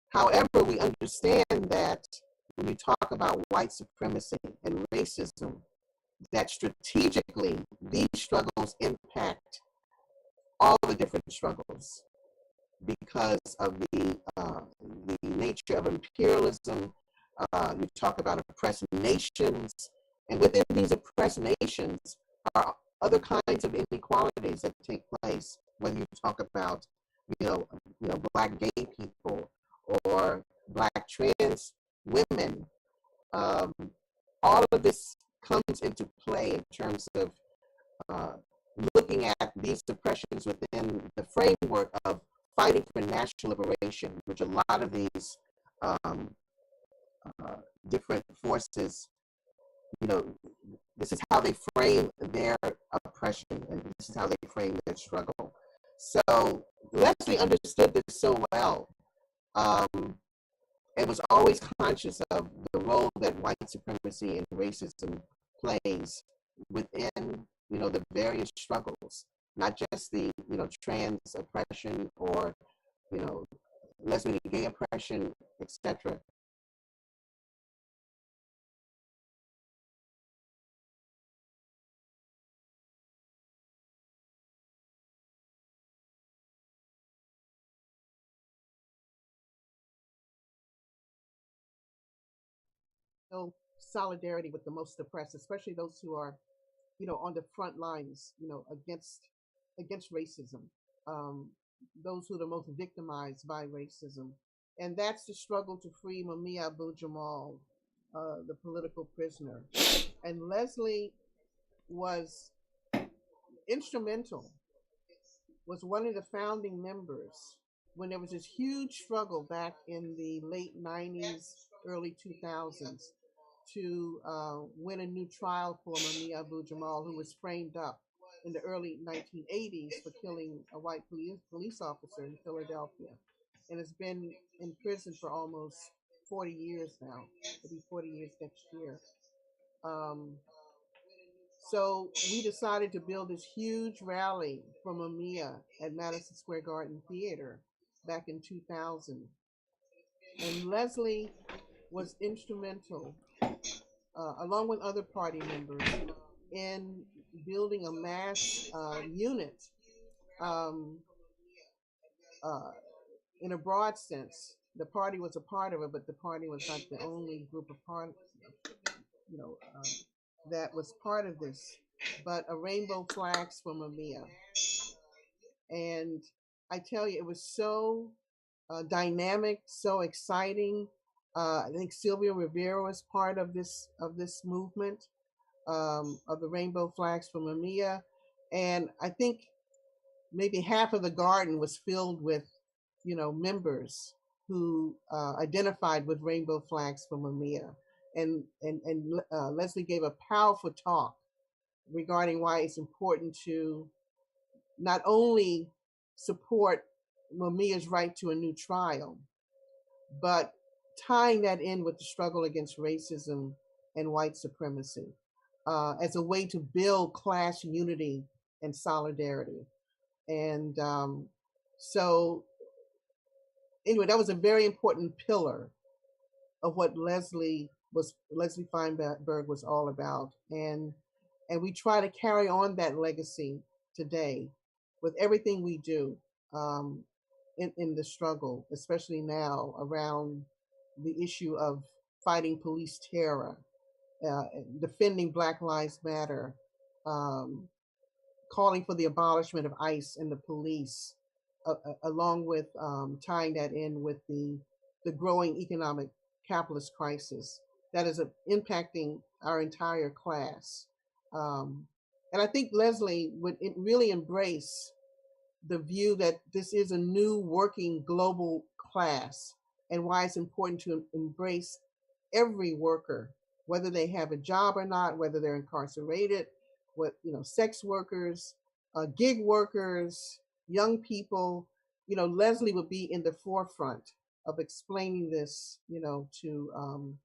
However, we understand that when we talk about white supremacy and racism, that strategically these struggles impact all the different struggles because of the nature of imperialism. You talk about oppressed nations, and within these oppressed nations are other kinds of inequalities that take place. Whether you talk about, Black gay people or Black trans women, all of this comes into play in terms of looking at these suppressions within the framework of fighting for national liberation, which a lot of these different forces, this is how they frame their oppression, and this is how they frame their struggle. So Leslie understood this so well, and was always conscious of the role that white supremacy and racism plays within, the various struggles, not just the, trans oppression or, lesbian and gay oppression, etc. Solidarity with the most oppressed, especially those who are, on the front lines, against racism, those who are the most victimized by racism. And that's the struggle to free Mumia Abu-Jamal, the political prisoner. And Leslie was instrumental, was one of the founding members when there was this huge struggle back in the late 90s, early 2000s, to win a new trial for Mumia Abu-Jamal, who was framed up in the early 1980s for killing a white police officer in Philadelphia, and has been in prison for almost 40 years now. It'll be 40 years next year. So we decided to build this huge rally for Mumia at Madison Square Garden Theater back in 2000. And Leslie was instrumental, along with other party members, in building a mass unit, in a broad sense. The party was a part of it, but the party was not the only group of party, that was part of this. But a rainbow flags for Mumia, and I tell you, it was so dynamic, so exciting. I think Sylvia Rivera was part of this movement, of the rainbow flags for Mumia, and I think maybe half of the garden was filled with, members who identified with rainbow flags for Mumia, and Leslie gave a powerful talk regarding why it's important to not only support Mamiya's right to a new trial, but tying that in with the struggle against racism and white supremacy as a way to build class unity and solidarity. And so, anyway, that was a very important pillar of what Leslie Feinberg was all about, and we try to carry on that legacy today with everything we do in the struggle, especially now around the issue of fighting police terror, defending Black Lives Matter, calling for the abolishment of ICE and the police, along with tying that in with the growing economic capitalist crisis that is impacting our entire class. And I think Leslie would really embrace the view that this is a new working global class, and why it's important to embrace every worker, whether they have a job or not, whether they're incarcerated, sex workers, gig workers, young people. Leslie would be in the forefront of explaining this, to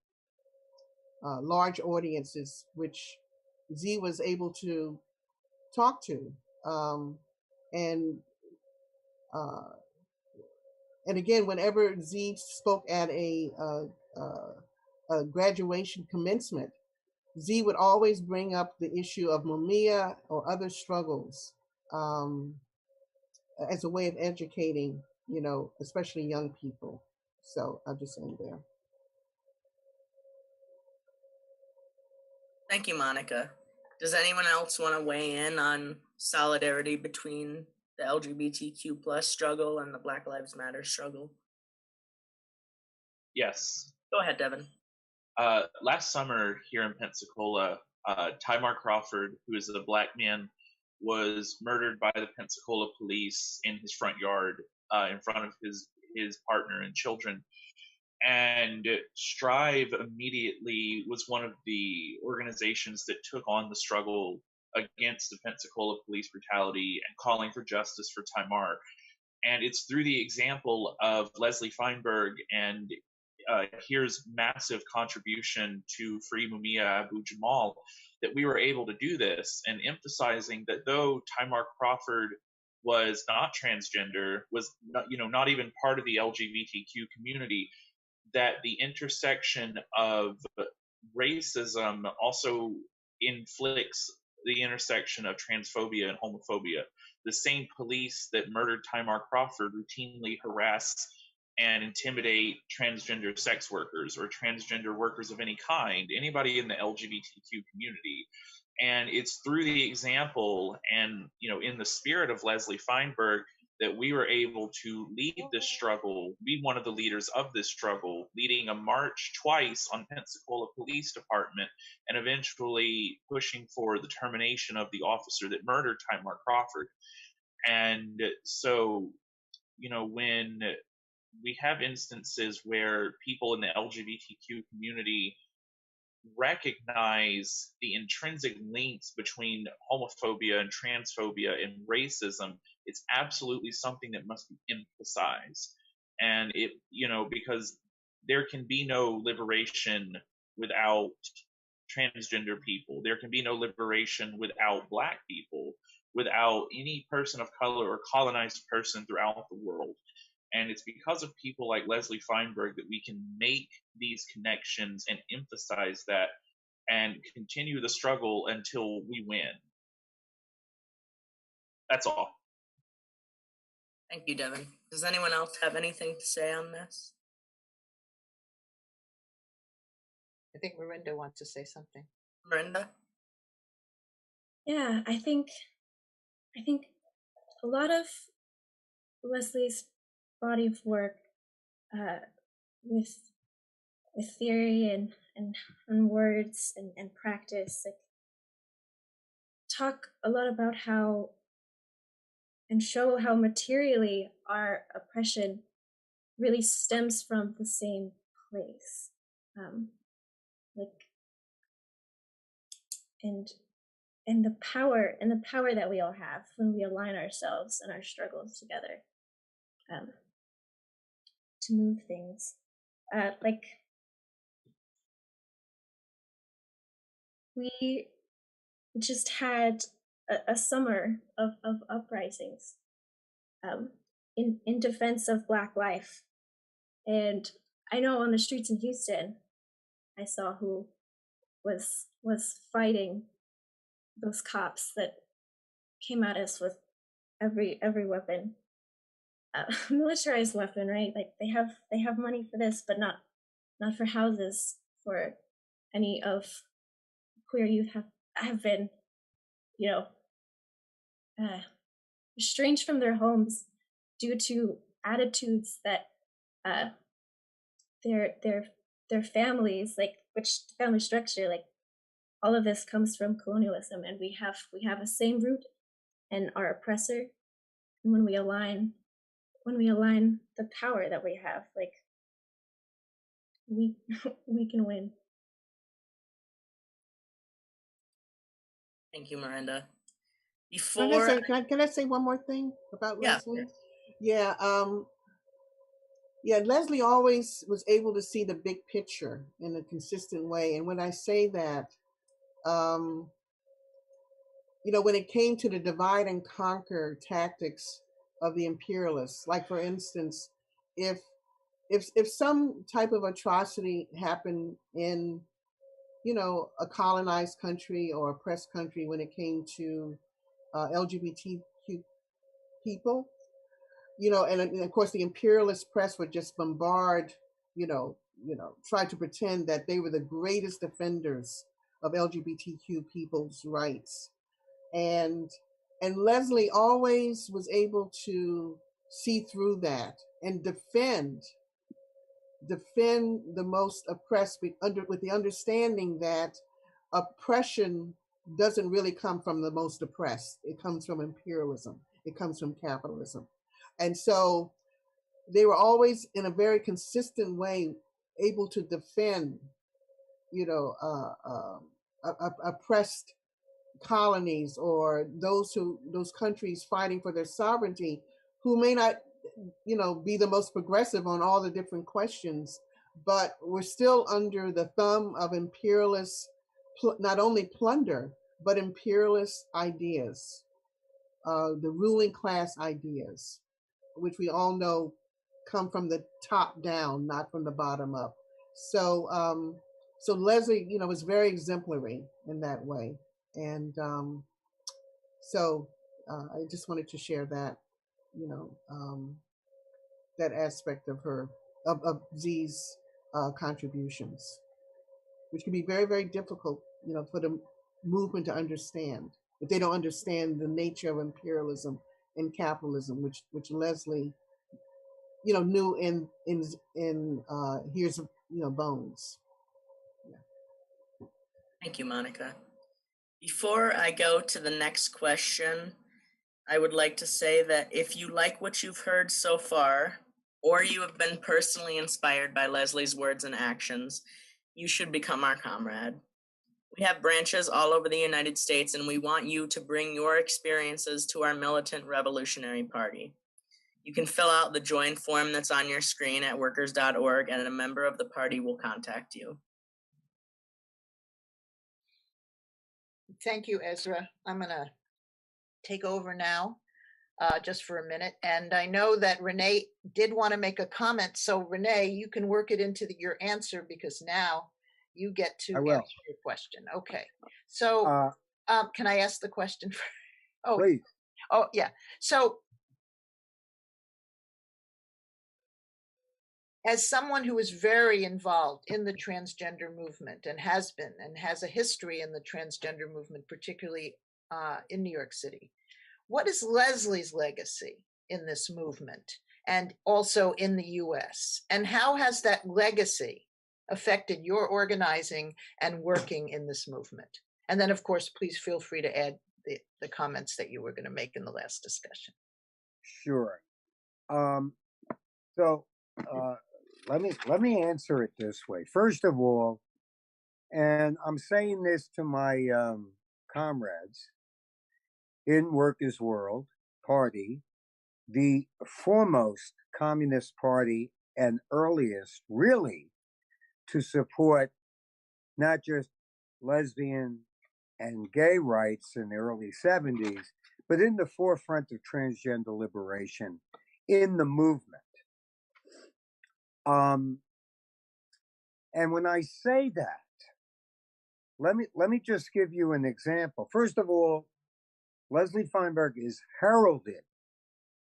large audiences, which Z was able to talk to. And again, whenever Z spoke at a graduation commencement, Z would always bring up the issue of Mamiya or other struggles as a way of educating, especially young people. So I'll just end there. Thank you, Monica. Does anyone else want to weigh in on solidarity between the LGBTQ plus struggle and the Black Lives Matter struggle? Yes. Go ahead, Devin. Last summer here in Pensacola, Tymar Crawford, who is a Black man, was murdered by the Pensacola police in his front yard in front of his partner and children. And Strive immediately was one of the organizations that took on the struggle against the Pensacola police brutality and calling for justice for Tymar. And it's through the example of Leslie Feinberg and here's massive contribution to free Mumia Abu-Jamal that we were able to do this, and emphasizing that though Tymar Crawford was not transgender, was not even part of the LGBTQ community, that the intersection of racism also inflicts the intersection of transphobia and homophobia. The same police that murdered Tymar Crawford routinely harass and intimidate transgender sex workers or transgender workers of any kind, anybody in the LGBTQ community. And it's through the example and, in the spirit of Leslie Feinberg that we were able to lead this struggle, be one of the leaders of this struggle, leading a march twice on Pensacola Police Department and eventually pushing for the termination of the officer that murdered Tymar Crawford. And so, when we have instances where people in the LGBTQ community recognize the intrinsic links between homophobia and transphobia and racism, it's absolutely something that must be emphasized. And because there can be no liberation without transgender people. There can be no liberation without Black people, without any person of color or colonized person throughout the world. And it's because of people like Leslie Feinberg that we can make these connections and emphasize that and continue the struggle until we win. That's all. Thank you, Devin. Does anyone else have anything to say on this? I think Miranda wants to say something. Miranda? Yeah, I think a lot of Leslie's body of work with theory and words and practice, talk a lot about how and show how materially our oppression really stems from the same place, and the power that we all have when we align ourselves and our struggles together. to move things. Like we just had a summer of uprisings in defense of Black life. And I know on the streets in Houston, I saw who was fighting those cops that came at us with every weapon, militarized weapon, right? Like they have money for this, but not for houses for any of queer youth have been, you know, estranged from their homes due to attitudes that their families, like which family structure, like all of this comes from colonialism, and we have a same root in our oppressor. And when we align the power that we have, like we we can win. Thank you, Miranda. Can I say one more thing about Leslie? Yeah. Yeah, Leslie always was able to see the big picture in a consistent way. And when I say that, you know, when it came to the divide and conquer tactics of the imperialists, like for instance, if some type of atrocity happened in, you know, a colonized country or oppressed country when it came to LGBTQ people, you know, and of course the imperialist press would just bombard, try to pretend that they were the greatest defenders of LGBTQ people's rights. And Leslie always was able to see through that and defend the most oppressed with the understanding that oppression doesn't really come from the most oppressed. It comes from imperialism. It comes from capitalism. And so they were always in a very consistent way able to defend, oppressed colonies or those countries fighting for their sovereignty, who may not, be the most progressive on all the different questions, but we're still under the thumb of imperialist, not only plunder, but imperialist ideas, the ruling class ideas, which we all know come from the top down, not from the bottom up. So, so Leslie, was very exemplary in that way. And so I just wanted to share that, that aspect of of Z's contributions, which can be very, very difficult, for the movement to understand if they don't understand the nature of imperialism and capitalism, which Leslie, knew in Here's Bones. Yeah. Thank you, Monica. Before I go to the next question, I would like to say that if you like what you've heard so far, or you have been personally inspired by Leslie's words and actions, you should become our comrade. We have branches all over the United States, and we want you to bring your experiences to our militant Revolutionary Party. You can fill out the join form that's on your screen at workers.org, and a member of the party will contact you. Thank you, Ezra. I'm going to take over now just for a minute. And I know that Renee did want to make a comment. So Renee, you can work it into your answer, because now you get to answer your question. Okay. So can I ask the question? Please. Oh, yeah. So as someone who is very involved in the transgender movement and has a history in the transgender movement, particularly in New York City, what is Leslie's legacy in this movement and also in the US? And how has that legacy affected your organizing and working in this movement? And then, of course, please feel free to add the comments that you were going to make in the last discussion. Sure. So let me answer it this way. First of all, and I'm saying this to my comrades in Workers' World Party, the foremost Communist Party and earliest, really, to support not just lesbian and gay rights in the early 70s, but in the forefront of transgender liberation in the movement. And when I say that, let me just give you an example. First of all, Leslie Feinberg is heralded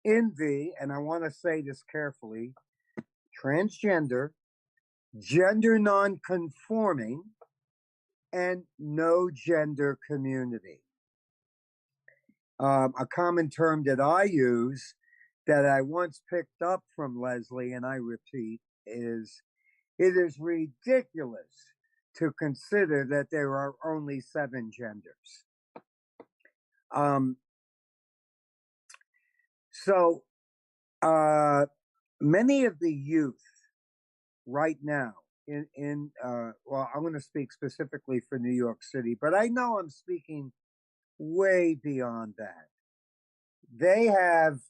in the, and I want to say this carefully, transgender, gender non-conforming, and no gender community. A common term that I use that I once picked up from Leslie, and I repeat, is it is ridiculous to consider that there are only 7 genders. So many of the youth right now well, I'm going to speak specifically for New York City, but I know I'm speaking way beyond that. They have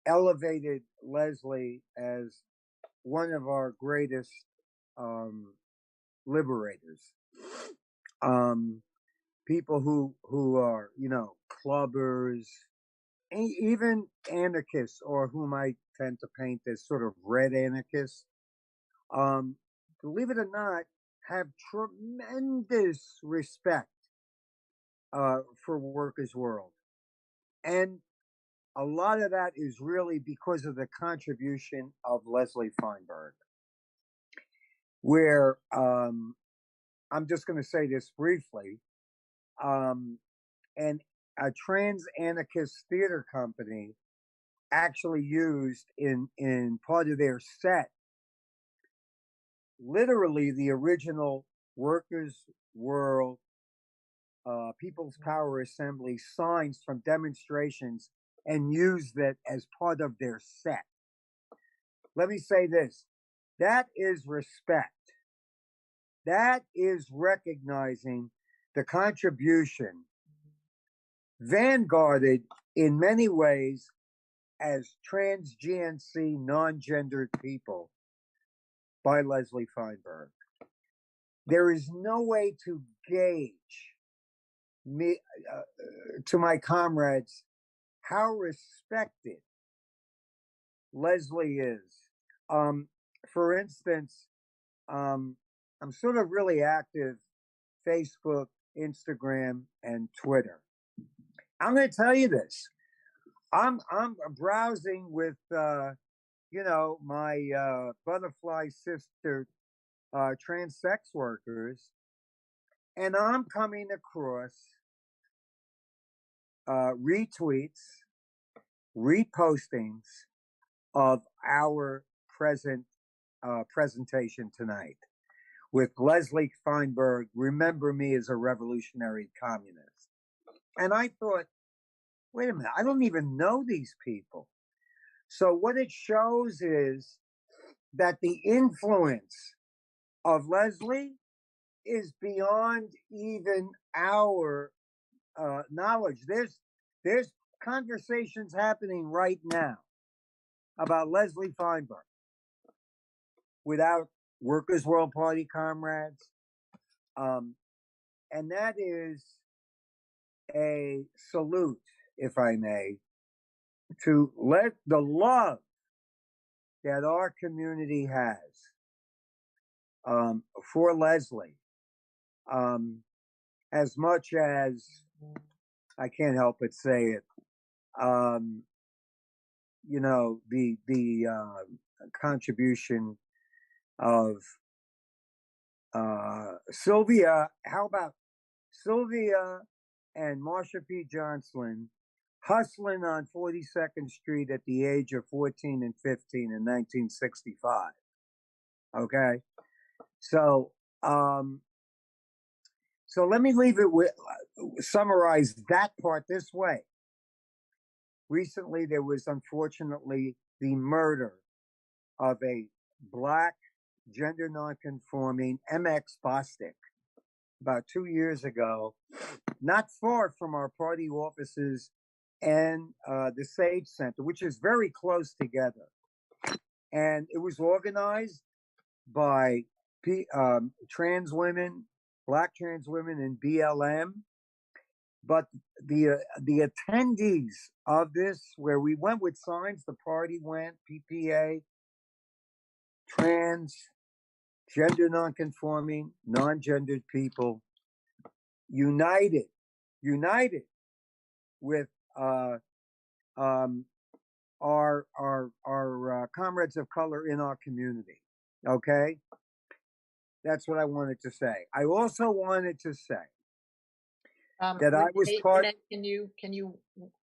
elevated Leslie as one of our greatest liberators. People who are, clubbers, even anarchists, or whom I tend to paint as sort of red anarchists, believe it or not, have tremendous respect for Workers' World. And a lot of that is really because of the contribution of Leslie Feinberg, where I'm just going to say this briefly, and a trans anarchist theater company actually used in part of their set literally the original Workers' World People's Power Assembly signs from demonstrations and used that as part of their set. Let me say this. That is respect. That is recognizing the contribution, vanguarded in many ways as trans GNC non-gendered people by Leslie Feinberg. There is no way to gauge me to my comrades how respected Leslie is. For instance, I'm sort of really active Facebook, Instagram, and Twitter. I'm going to tell you this. I'm browsing with my butterfly sister trans sex workers, and I'm coming across retweets, repostings of our presentation tonight with Leslie Feinberg, remember me as a revolutionary communist. And I thought, wait a minute, I don't even know these people. So what it shows is that the influence of Leslie is beyond even our knowledge. There's conversations happening right now about Leslie Feinberg without Workers' World Party comrades. And that is a salute, if I may, to let the love that our community has for Leslie, as much as I can't help but say it, the contribution of Sylvia. How about Sylvia and Marsha P. Johnson hustling on 42nd Street at the age of 14 and 15 in 1965? Okay, so let me leave it with summarize that part this way. Recently, there was unfortunately the murder of a Black gender nonconforming MX Bostic about 2 years ago, not far from our party offices and the Sage Center, which is very close together. And it was organized by trans women, Black trans women in BLM. But the attendees of this, where we went with signs, the party went, PPA, trans, gender nonconforming, non-gendered people, united with our comrades of color in our community. Okay, that's what I wanted to say. I also wanted to say that I was part. Renee, can you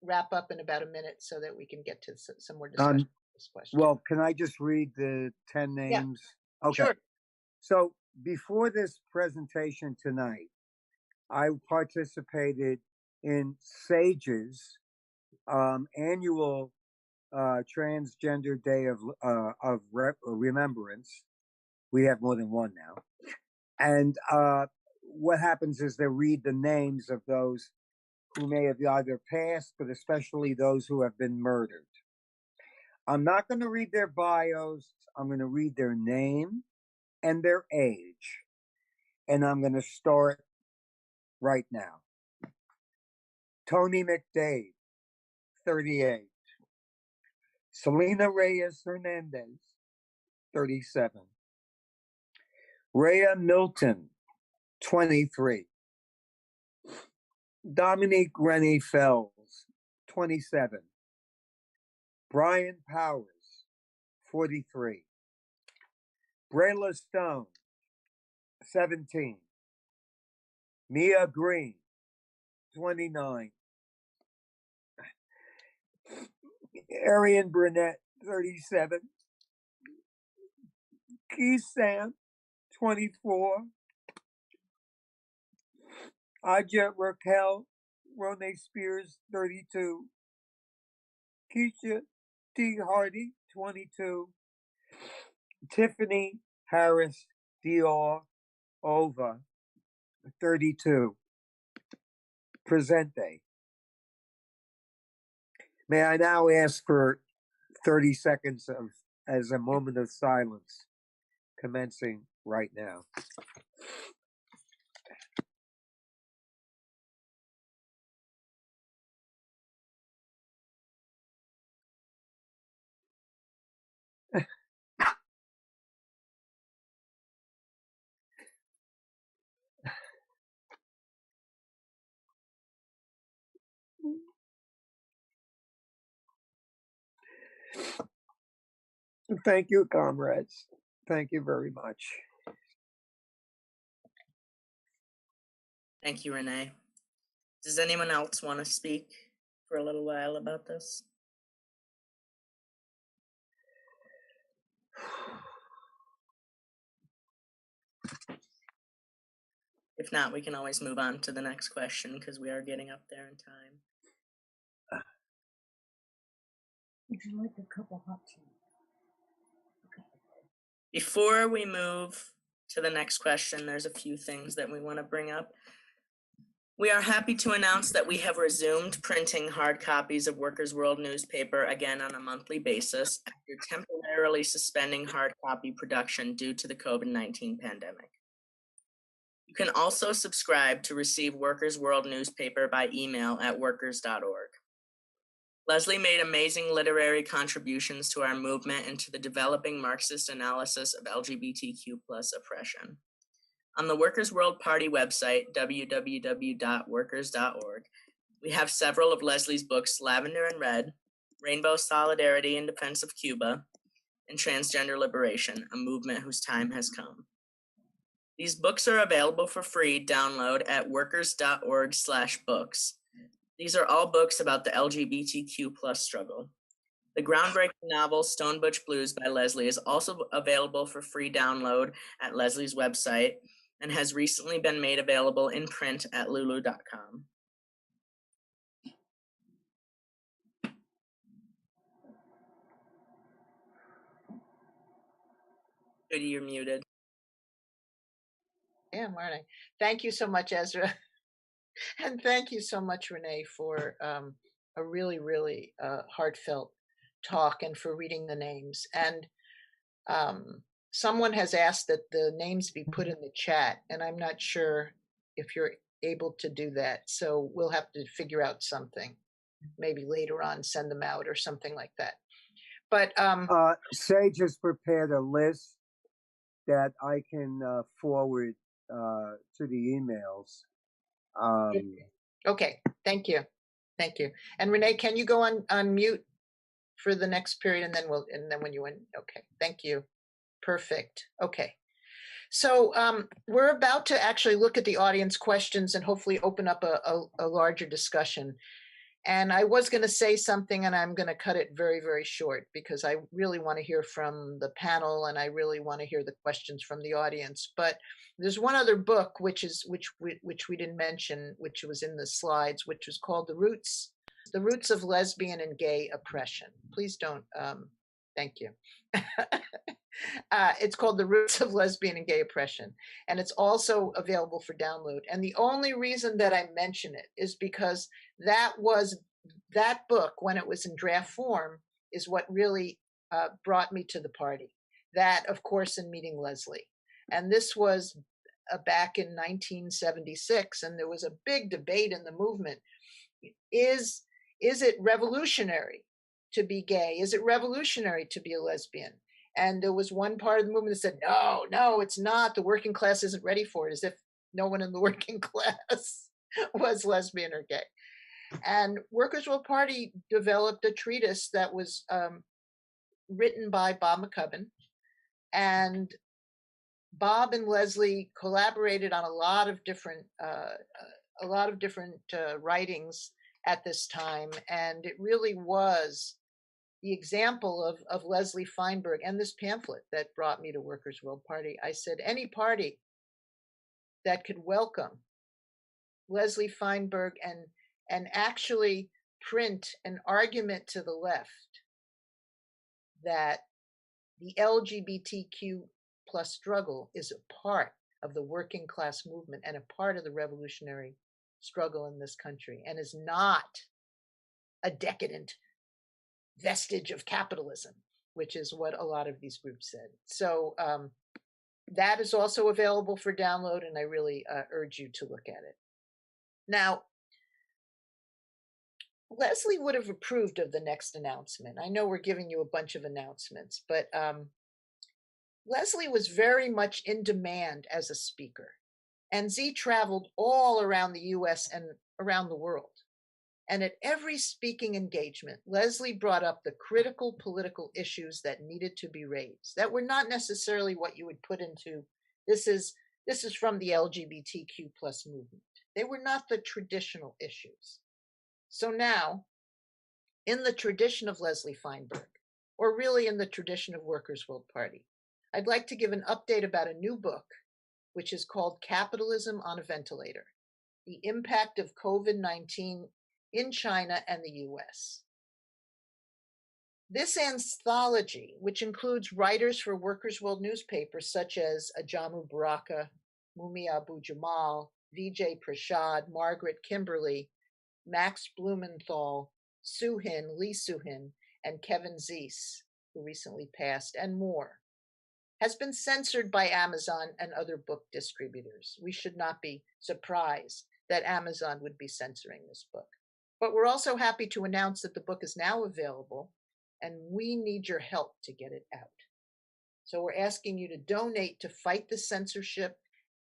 wrap up in about a minute so that we can get to some more discussion on this question? Well, can I just read the 10 names? Yeah, okay. Sure. So before this presentation tonight, I participated in SAGE's annual Transgender Day of Remembrance. We have more than one now. And what happens is they read the names of those who may have either passed, but especially those who have been murdered. I'm not going to read their bios. I'm going to read their name and their age. And I'm going to start right now. Tony McDade, 38. Selena Reyes Hernandez, 37. Rhea Milton, 23. Dominique Rennie Fells, 27. Brian Powers, 43. Brayla Stone, 17. Mia Green, 29. Arian Burnett, 37. Keith Sam, 24. Aja Raquel Rone Spears, 32. Keisha T. Hardy, 22. Tiffany Harris Dior Ova, 32. Presente. May I now ask for 30 seconds as a moment of silence, commencing right now. Thank you, comrades. Thank you very much. Thank you, Renee. Does anyone else want to speak for a little while about this? If not, we can always move on to the next question because we are getting up there in time. Would you like a couple hot tea? Okay. Before we move to the next question, there's a few things that we want to bring up. We are happy to announce that we have resumed printing hard copies of Workers' World newspaper again on a monthly basis after temporarily suspending hard copy production due to the COVID-19 pandemic. You can also subscribe to receive Workers' World newspaper by email at workers.org. Leslie made amazing literary contributions to our movement and to the developing Marxist analysis of LGBTQ+ oppression. On the Workers' World Party website, www.workers.org, we have several of Leslie's books, Lavender and Red, Rainbow Solidarity in Defense of Cuba, and Transgender Liberation, a movement whose time has come. These books are available for free download at workers.org/books. These are all books about the LGBTQ+ struggle. The groundbreaking novel Stone Butch Blues by Leslie is also available for free download at Leslie's website and has recently been made available in print at lulu.com. Judy, you're muted. Yeah, Marnie. Thank you so much, Ezra. And thank you so much, Renee, for a really, really heartfelt talk and for reading the names. And someone has asked that the names be put in the chat, and I'm not sure if you're able to do that. So we'll have to figure out something, maybe later on, send them out or something like that. But Sage has prepared a list that I can forward to the emails. Okay, thank you. Thank you. And Renee, can you go on mute for the next period, and then when you win. Okay, thank you. Perfect. Okay. So we're about to actually look at the audience questions and hopefully open up a larger discussion. And I was going to say something, and I'm going to cut it very, very short because I really want to hear from the panel, and I really want to hear the questions from the audience. But there's one other book which we didn't mention, which was in the slides, which was called The Roots of Lesbian and Gay Oppression. Please don't. Thank you. It's called The Roots of Lesbian and Gay Oppression, and it's also available for download. And the only reason that I mention it is because that book, when it was in draft form, is what really brought me to the party. That, of course, in meeting Leslie. And this was back in 1976, and there was a big debate in the movement. Is it revolutionary to be gay? Is it revolutionary to be a lesbian? And there was one part of the movement that said, no, it's not. The working class isn't ready for it, as if no one in the working class was lesbian or gay. And Workers' World Party developed a treatise that was written by Bob McCubbin. And Bob and Leslie collaborated on a lot of different writings at this time. And it really was the example of Leslie Feinberg and this pamphlet that brought me to Workers' World Party. I said, any party that could welcome Leslie Feinberg and actually print an argument to the left that the LGBTQ plus struggle is a part of the working class movement and a part of the revolutionary struggle in this country, and is not a decadent vestige of capitalism, which is what a lot of these groups said. So that is also available for download, and I really urge you to look at it. Now, Leslie would have approved of the next announcement. I know we're giving you a bunch of announcements, but Leslie was very much in demand as a speaker. And Z traveled all around the US and around the world. And at every speaking engagement, Leslie brought up the critical political issues that needed to be raised, that were not necessarily what you would put into, this is from the LGBTQ plus movement. They were not the traditional issues. So now, in the tradition of Leslie Feinberg, or really in the tradition of Workers' World Party, I'd like to give an update about a new book, which is called Capitalism on a Ventilator: The Impact of COVID-19 in China and the US. This anthology, which includes writers for Workers' World newspapers such as Ajamu Baraka, Mumia Abu-Jamal, Vijay Prashad, Margaret Kimberly, Max Blumenthal, Suhin, Lee Suhin, and Kevin Zeese, who recently passed, and more, has been censored by Amazon and other book distributors. We should not be surprised that Amazon would be censoring this book. But we're also happy to announce that the book is now available, and we need your help to get it out. So we're asking you to donate to fight the censorship,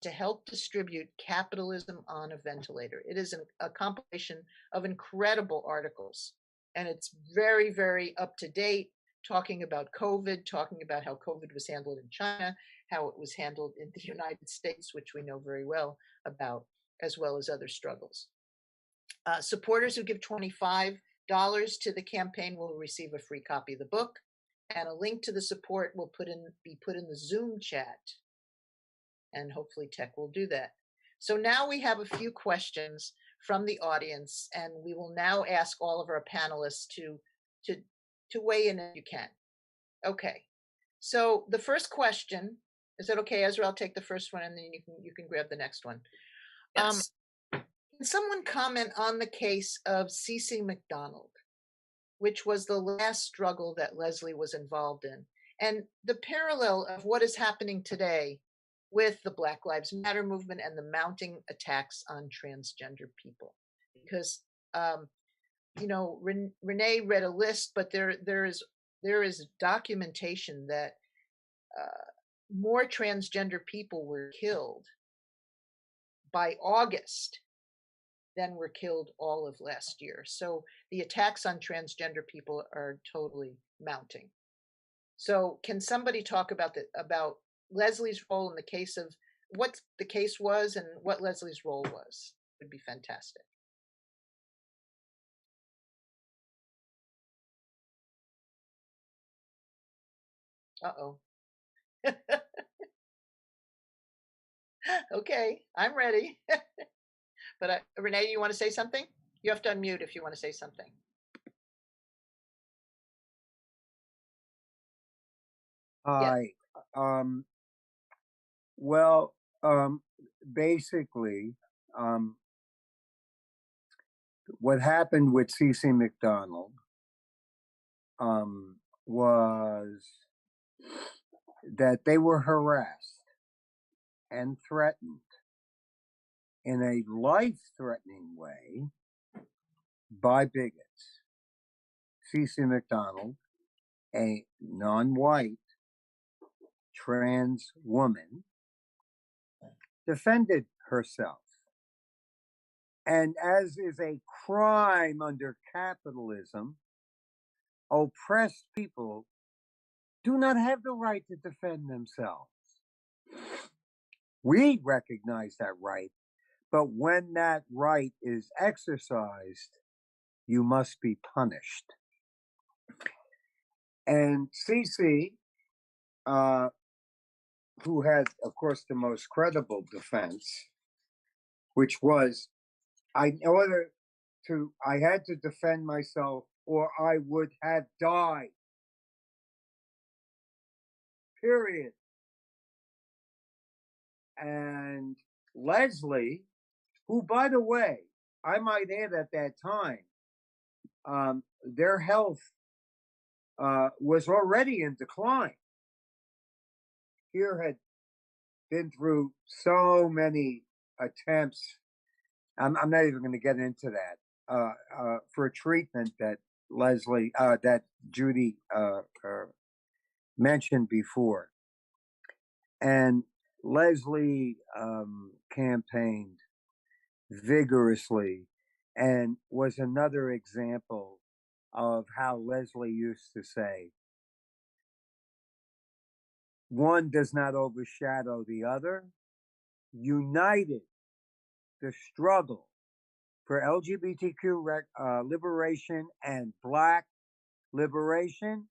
to help distribute Capitalism on a Ventilator. It is a compilation of incredible articles, and it's very, very up to date, talking about COVID, talking about how COVID was handled in China, how it was handled in the United States, which we know very well about, as well as other struggles. Supporters who give $25 to the campaign will receive a free copy of the book, and a link to the support will be put in the Zoom chat. And hopefully Tech will do that. So now we have a few questions from the audience, and we will now ask all of our panelists to weigh in if you can. Okay, so the first question, is that okay, Ezra? I'll take the first one, and then you can grab the next one. Yes. Can someone comment on the case of C.C. McDonald, which was the last struggle that Leslie was involved in, and the parallel of what is happening today with the Black Lives Matter movement and the mounting attacks on transgender people? Because Renee read a list, but there is documentation that more transgender people were killed by August than were killed all of last year. So the attacks on transgender people are totally mounting. So can somebody talk about Leslie's role in the case of what the case was and what Leslie's role was? It would be fantastic. Uh-oh. Okay, I'm ready. But Renee, you want to say something? You have to unmute if you want to say something. Hi. Well, basically, what happened with C.C. McDonald was that they were harassed and threatened in a life-threatening way by bigots. C.C. McDonald, a non-white trans woman, defended herself. And as is a crime under capitalism, oppressed people do not have the right to defend themselves. We recognize that right, but when that right is exercised, you must be punished. And Cece, who had, of course, the most credible defense, which was, I had to defend myself or I would have died. Period. And Leslie, who, by the way, I might add at that time, their health was already in decline. Here had been through so many attempts. I'm not even going to get into that for a treatment that that Judy mentioned before. And Leslie campaigned vigorously and was another example of how Leslie used to say, one does not overshadow the other. United, the struggle for LGBTQ liberation and Black liberation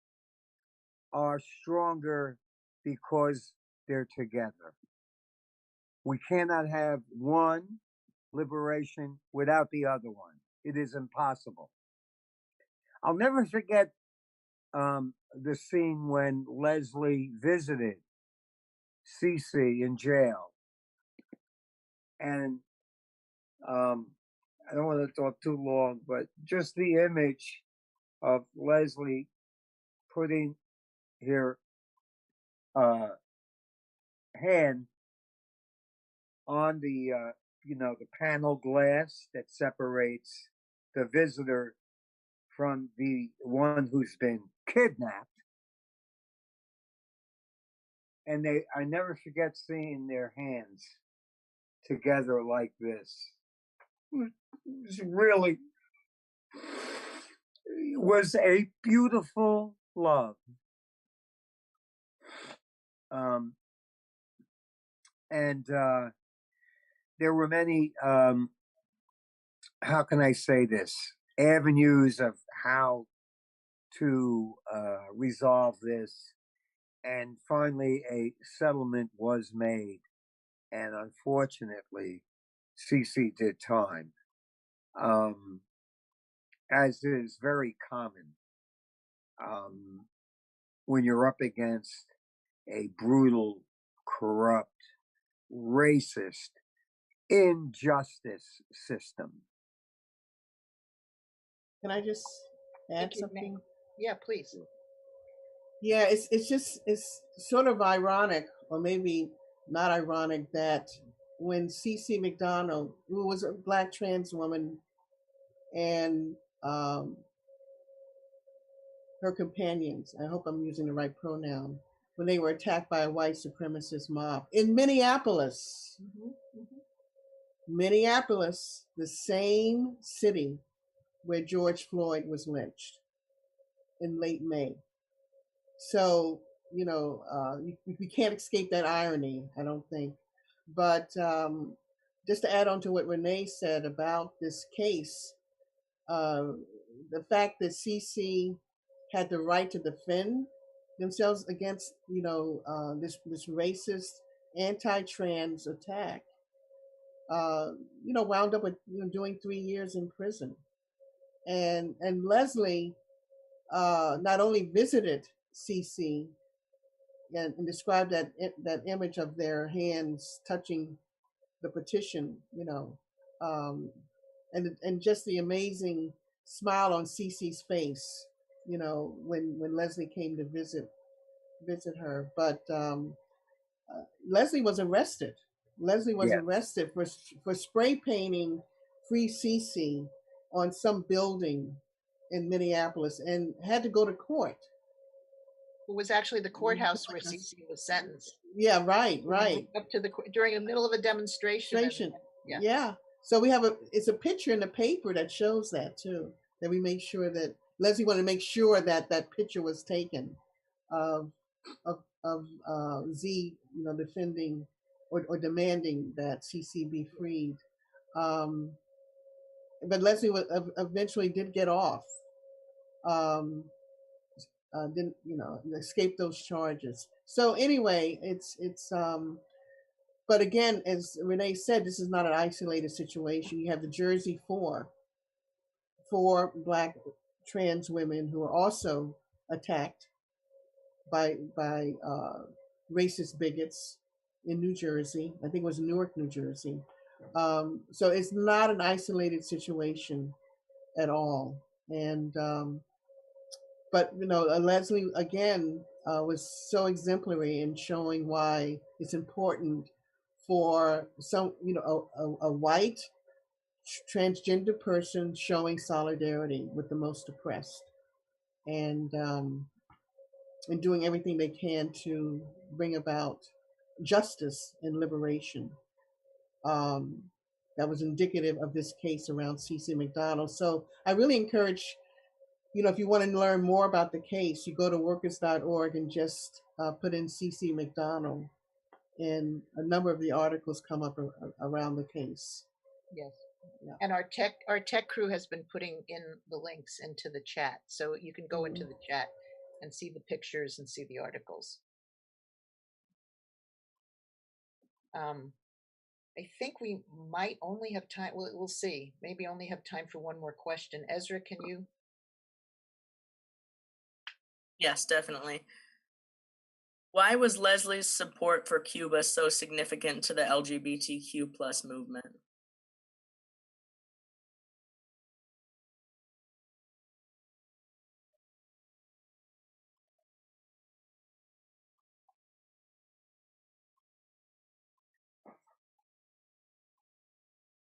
are stronger because they're together. We cannot have one liberation without the other one. It is impossible. I'll never forget the scene when Leslie visited Cece in jail. And I don't want to talk too long, but just the image of Leslie putting her hand on the the panel glass that separates the visitor from the one who's been kidnapped. And I never forget seeing their hands together like this. It was a beautiful love. And there were many, how can I say this, avenues of how to resolve this. And finally, a settlement was made. And unfortunately, Cece did time, as is very common when you're up against a brutal, corrupt, racist injustice system. Can I just add Thank you, something? ma'am. Yeah, please. Yeah, it's sort of ironic, or maybe not ironic, that when C.C. McDonald, who was a Black trans woman, and her companions, I hope I'm using the right pronoun, when they were attacked by a white supremacist mob in Minneapolis. Minneapolis, the same city where George Floyd was lynched in late May. So, you can't escape that irony, I don't think. But just to add on to what Renee said about this case, the fact that CC had the right to defend themselves against, this racist, anti-trans attack, wound up with doing 3 years in prison. And Leslie not only visited CC and described that image of their hands touching the petition, and just the amazing smile on CC's face, when Leslie came to visit her. But Leslie was arrested. Leslie was Yes. arrested for spray painting Free CC on some building in Minneapolis and had to go to court. It was actually the courthouse where CC was sentenced. Yeah, right. Up to during the middle of a demonstration. Yeah. So it's a picture in the paper that shows that too. That we made sure that Leslie wanted to make sure that that picture was taken of Z, defending or demanding that CC be freed. But Leslie eventually did get off. Didn't escape those charges. So anyway, it's but again, as Renee said, this is not an isolated situation. You have the Jersey four Black trans women who are also attacked by racist bigots in New Jersey. I think it was Newark, New Jersey. So it's not an isolated situation at all. And but Leslie again was so exemplary in showing why it's important for some a white transgender person showing solidarity with the most oppressed, and doing everything they can to bring about justice and liberation. That was indicative of this case around CC McDonald. So I really encourage, if you want to learn more about the case, you go to workers.org and just put in CC McDonald, and a number of the articles come up around the case. Yes. Yeah. And our tech crew has been putting in the links into the chat, so you can go into the chat and see the pictures and see the articles. I think we might only have time. We'll see. Maybe only have time for one more question. Ezra, can you? Yes, definitely. Why was Leslie's support for Cuba so significant to the LGBTQ plus movement?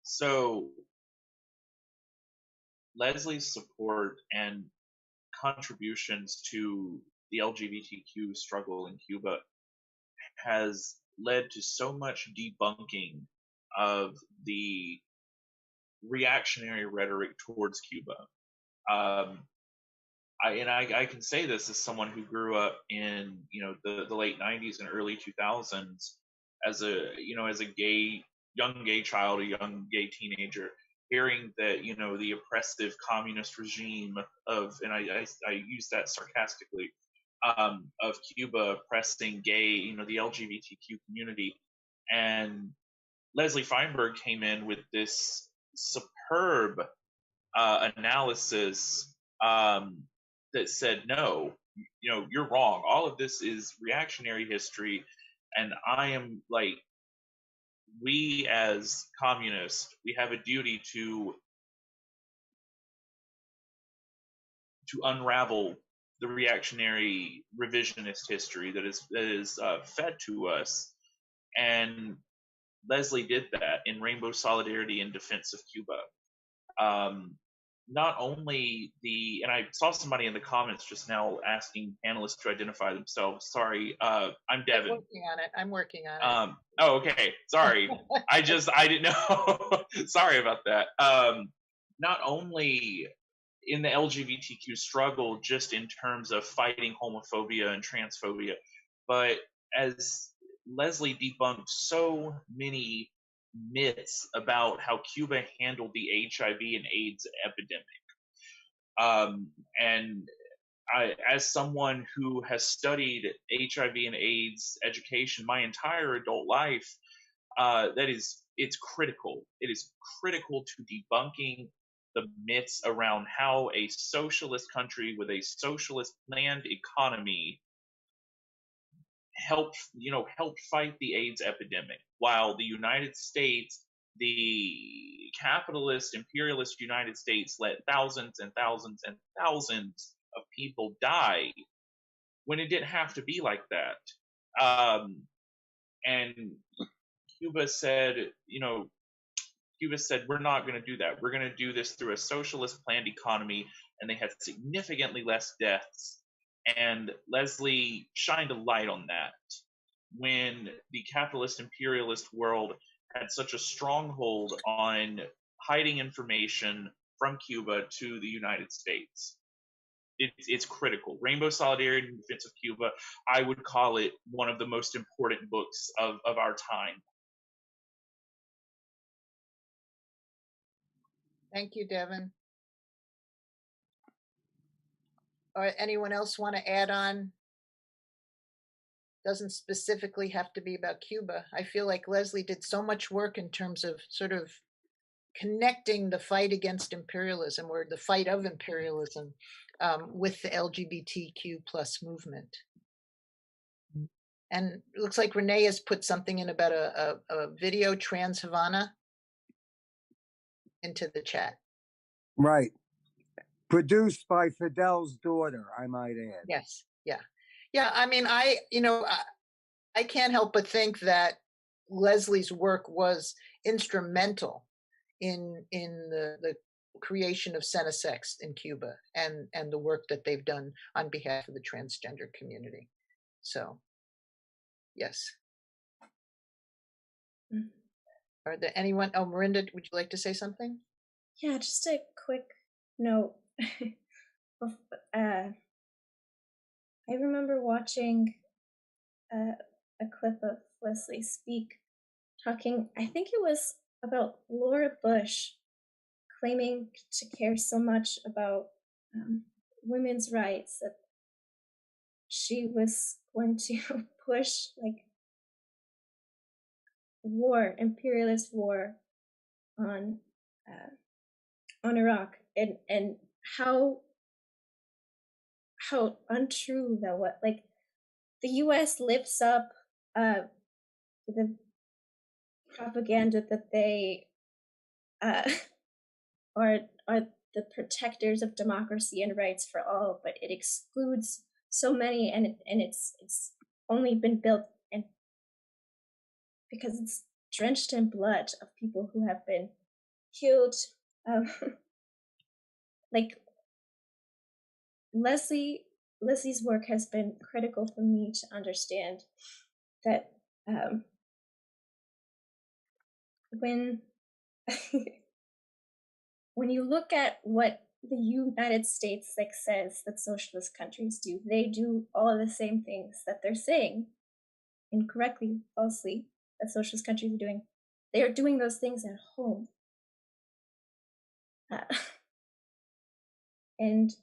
So Leslie's support and contributions to the LGBTQ struggle in Cuba has led to so much debunking of the reactionary rhetoric towards Cuba. I can say this as someone who grew up in the late 90s and early 2000s as a young gay child, a young gay teenager, hearing that the oppressive communist regime of, and I use that sarcastically, of Cuba oppressing gay, the LGBTQ community, and Leslie Feinberg came in with this superb analysis that said, no, you're wrong. All of this is reactionary history, and I am we as communists, we have a duty to unravel the reactionary revisionist history that is fed to us. And Leslie did that in Rainbow Solidarity in Defense of Cuba. Not only and I saw somebody in the comments just now asking panelists to identify themselves. Sorry, I'm Devin. I'm working on it. Oh, okay. Sorry. I didn't know. Sorry about that. Not only in the LGBTQ struggle, just in terms of fighting homophobia and transphobia, but as Leslie debunked so many myths about how Cuba handled the HIV and AIDS epidemic. And as someone who has studied HIV and AIDS education my entire adult life, it's critical. It is critical to debunking the myths around how a socialist country with a socialist planned economy helped fight the AIDS epidemic, while the United States, the capitalist imperialist United States, let thousands and thousands and thousands of people die when it didn't have to be like that. And Cuba said, we're not going to do that. We're going to do this through a socialist planned economy, and they had significantly less deaths. And Leslie shined a light on that when the capitalist imperialist world had such a stronghold on hiding information from Cuba to the United States. It's critical. Rainbow Solidarity in Defense of Cuba, I would call it one of the most important books of our time. Thank you, Devin. Or anyone else want to add on? Doesn't specifically have to be about Cuba. I feel like Leslie did so much work in terms of sort of connecting the fight against imperialism, or the fight of imperialism, with the LGBTQ plus movement. And it looks like Renee has put something in about a video, Trans Havana, into the chat. Right. Produced by Fidel's daughter, I might add. Yes. Yeah. Yeah. I mean, I can't help but think that Leslie's work was instrumental in the creation of Senesex in Cuba, and the work that they've done on behalf of the transgender community. So, yes. Are there anyone? Oh, Miranda, would you like to say something? Yeah, just a quick note. I remember watching a clip of Leslie speak, talking, I think it was about Laura Bush, claiming to care so much about women's rights that she was going to push like imperialist war on Iraq, and how untrue that was. Like, the U.S. lifts up the propaganda that they are the protectors of democracy and rights for all, but it excludes so many, and it's only been built and because it's drenched in blood of people who have been killed. Like, Leslie's work has been critical for me to understand that when when you look at what the United States says that socialist countries do, they do all of the same things that they're saying incorrectly, falsely, that socialist countries are doing. They are doing those things at home. And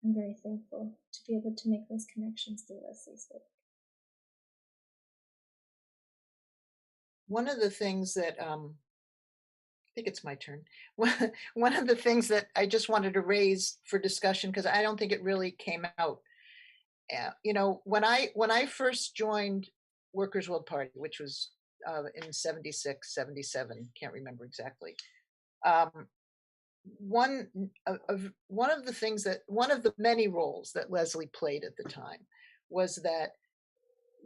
I'm very thankful to be able to make those connections through Leslie's work. One of the things that I think it's my turn. One of the things that I just wanted to raise for discussion, because I don't think it really came out. When I first joined Workers' World Party, which was in 76, 77, can't remember exactly. One of the things that, one of the many roles that Leslie played at the time was that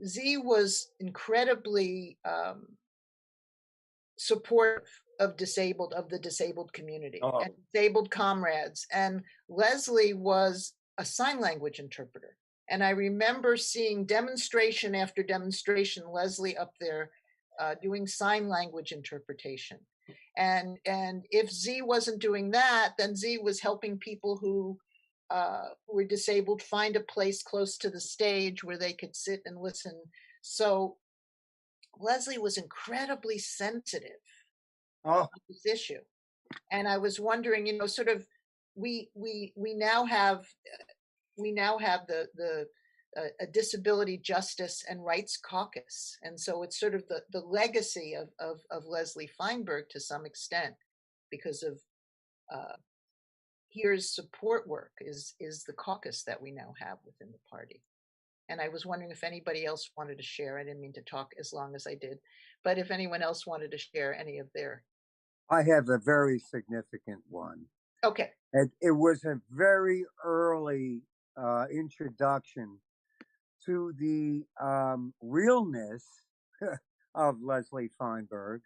Z was incredibly supportive of the disabled community and disabled comrades. And Leslie was a sign language interpreter. And I remember seeing demonstration after demonstration, Leslie up there doing sign language interpretation. And if Z wasn't doing that, then Z was helping people who were disabled find a place close to the stage where they could sit and listen. So Leslie was incredibly sensitive to this issue. And I was wondering, you know, sort of, we now have a disability justice and rights caucus. And so it's sort of the legacy of Leslie Feinberg to some extent, because of HERE's support work is the caucus that we now have within the party. And I was wondering if anybody else wanted to share. I didn't mean to talk as long as I did, but if anyone else wanted to share any of their. I have a very significant one. Okay. And it was a very early introduction to the realness of Leslie Feinberg,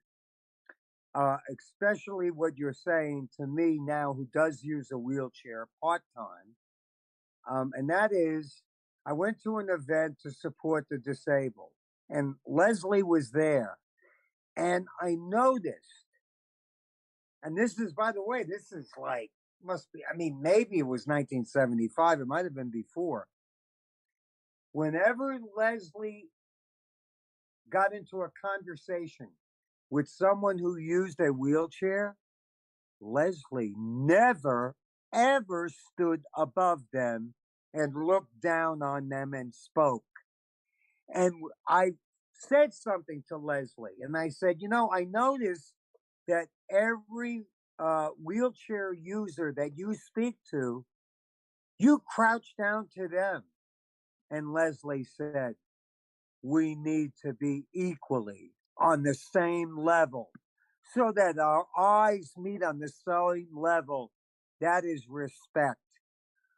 especially what you're saying to me now, who does use a wheelchair part-time. And that is, I went to an event to support the disabled, and Leslie was there. And I noticed, and this is, by the way, this is like, must be, I mean, maybe it was 1975, it might have been before. Whenever Leslie got into a conversation with someone who used a wheelchair, Leslie never, ever stood above them and looked down on them and spoke. And I said something to Leslie, and I said, you know, I noticed that every wheelchair user that you speak to, you crouch down to them. And Leslie said, we need to be equally on the same level so that our eyes meet on the same level. That is respect.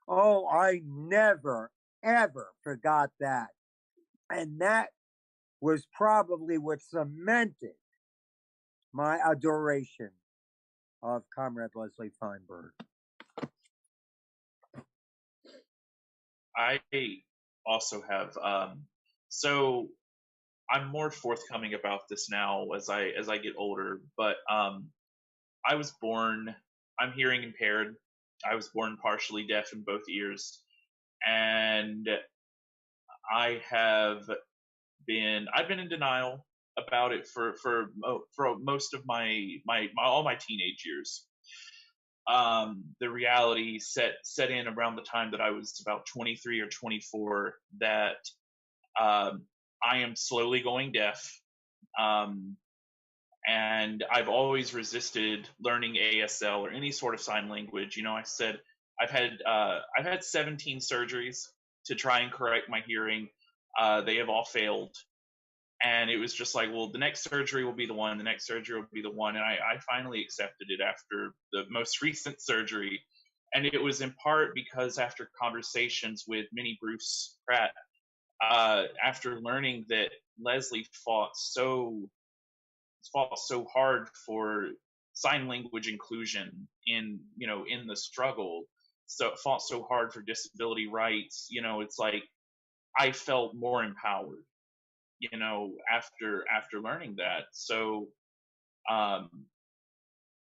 Oh, I never, ever forgot that. And that was probably what cemented my adoration of Comrade Leslie Feinberg. I also have so I'm more forthcoming about this now as I get older, but I was born, I'm hearing impaired. I was born partially deaf in both ears, and I've been in denial about it for most of my all my teenage years. The reality set in around the time that I was about 23 or 24 that I am slowly going deaf, and I've always resisted learning ASL or any sort of sign language. You know, I said I've had 17 surgeries to try and correct my hearing. They have all failed. And it was just like, well, the next surgery will be the one, the next surgery will be the one. And I finally accepted it after the most recent surgery. And it was in part because after conversations with Minnie Bruce Pratt, after learning that Leslie fought so hard for sign language inclusion in the struggle, so fought so hard for disability rights, it's like I felt more empowered, after learning that. So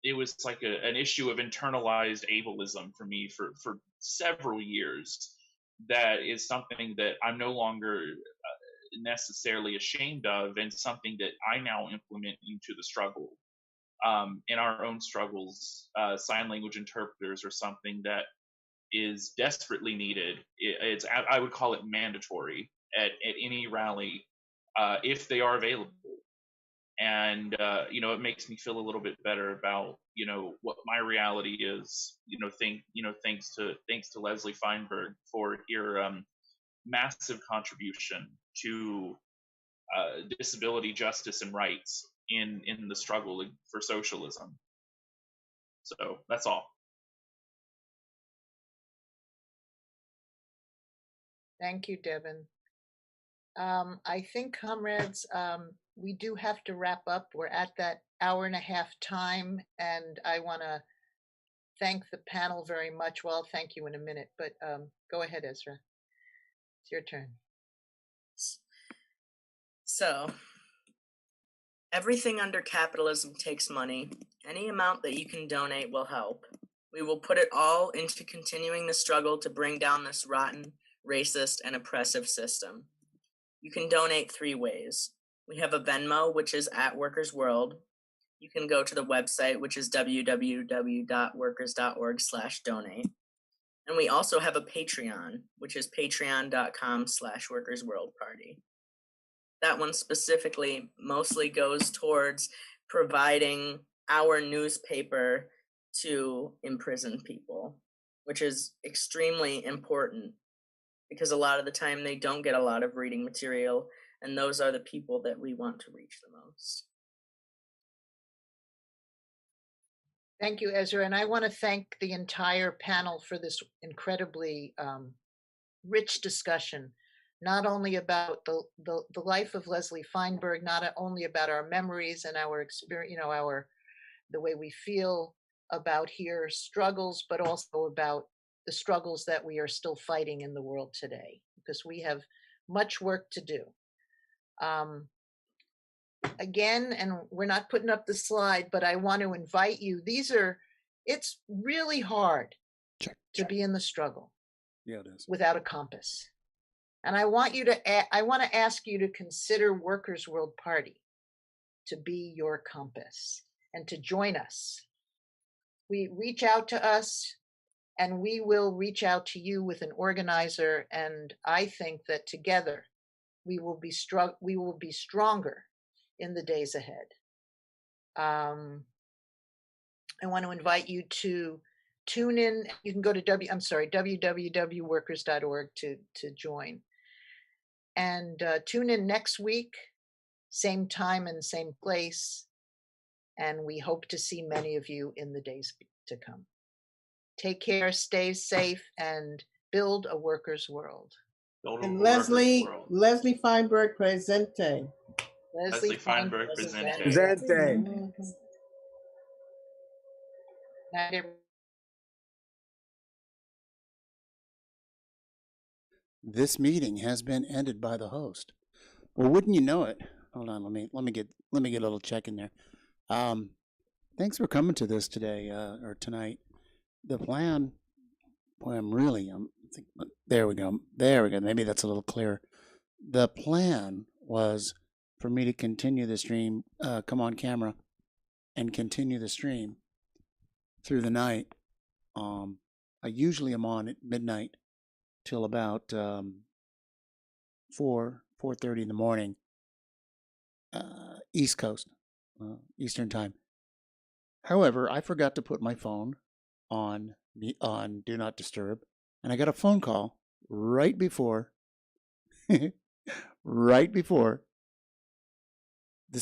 it was like an issue of internalized ableism for me for several years. That is something that I'm no longer necessarily ashamed of, and something that I now implement into the struggle. In our own struggles, sign language interpreters are something that is desperately needed. I would call it mandatory at any rally, if they are available. And it makes me feel a little bit better about what my reality is. Thanks to Leslie Feinberg for your massive contribution to disability justice and rights in the struggle for socialism. So that's all. Thank you, Devin. I think, comrades, we do have to wrap up. We're at that hour-and-a-half time, and I want to thank the panel very much. Well, I'll thank you in a minute, but go ahead, Ezra. It's your turn. So, everything under capitalism takes money. Any amount that you can donate will help. We will put it all into continuing the struggle to bring down this rotten, racist, and oppressive system. You can donate 3 ways. We have a Venmo, which is @WorkersWorld. You can go to the website, which is www.workers.org/donate. And we also have a Patreon, which is patreon.com/workersworldparty. That one specifically mostly goes towards providing our newspaper to imprisoned people, which is extremely important because a lot of the time they don't get a lot of reading material, and those are the people that we want to reach the most. Thank you, Ezra. And I want to thank the entire panel for this incredibly rich discussion, not only about the life of Leslie Feinberg, not only about our memories and our experience, the way we feel about her struggles, but also about the struggles that we are still fighting in the world today, because we have much work to do. Again, and we're not putting up the slide, but I want to invite you. It's really hard to be in the struggle. Yeah, it is. Without a compass. And I want to ask you to consider Workers' World Party to be your compass and to join us. Reach out to us, and we will reach out to you with an organizer. And I think that together we will be stronger in the days ahead. I want to invite you to tune in. You can go to www.workers.org to join. And tune in next week, same time and same place. And we hope to see many of you in the days to come. Take care, stay safe, and build a workers' world. And Leslie Feinberg presente. Leslie Feinberg presente. Presente. Night, everyone. This meeting has been ended by the host. Well, wouldn't you know it? Hold on, let me get a little check in there. Thanks for coming to this today or tonight. The plan, boy, there we go. Maybe that's a little clearer. The plan was for me to continue the stream, come on camera, and continue the stream through the night. I usually am on at midnight till about 4:30 in the morning, East Coast, Eastern time. However, I forgot to put my phone on Do Not Disturb, and I got a phone call right before this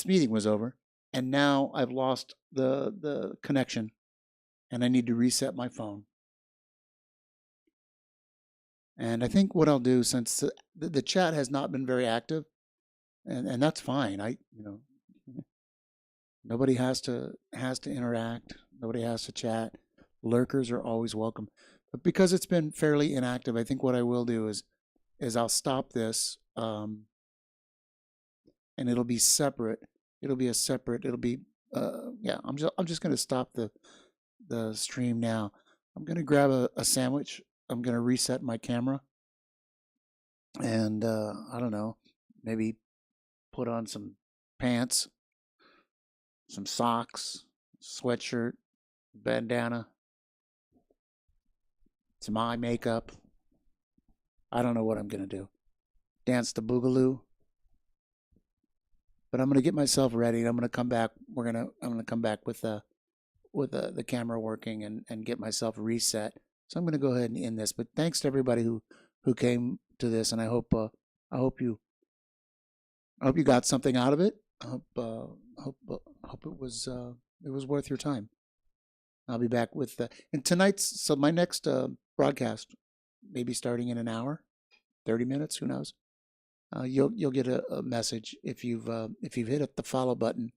meeting was over, and now I've lost the connection, and I need to reset my phone. And I think what I'll do, since the chat has not been very active, and that's fine. Nobody has to interact. Nobody has to chat. Lurkers are always welcome. But because it's been fairly inactive, I think what I will do is I'll stop this, and it'll be separate. I'm just going to stop the stream now. I'm going to grab a sandwich. I'm going to reset my camera, and I don't know, maybe put on some pants, some socks, sweatshirt, bandana, some eye makeup. I don't know what I'm going to do. Dance the boogaloo. But I'm going to get myself ready. I'm going to come back. I'm going to come back with the camera working and get myself reset. So I'm going to go ahead and end this. But thanks to everybody who came to this, and I hope I hope you got something out of it. I hope it was worth your time. I'll be back with and tonight's my next broadcast, maybe starting in an hour, 30 minutes, who knows. You'll get a message if you've hit the follow button.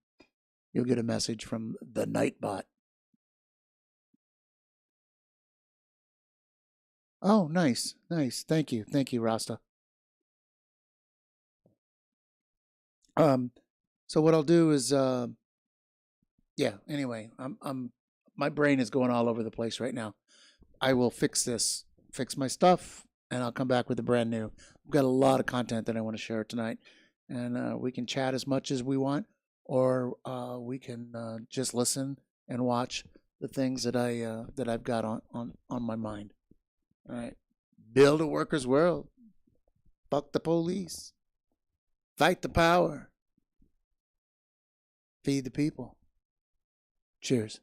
You'll get a message from the Nightbot. Oh, nice. Thank you, Rasta. So what I'll do is, Anyway, my brain is going all over the place right now. I will fix my stuff, and I'll come back with a brand new. I've got a lot of content that I want to share tonight, and we can chat as much as we want, or we can just listen and watch the things that I've got on my mind. All right, build a workers' world. Fuck the police. Fight the power. Feed the people. Cheers.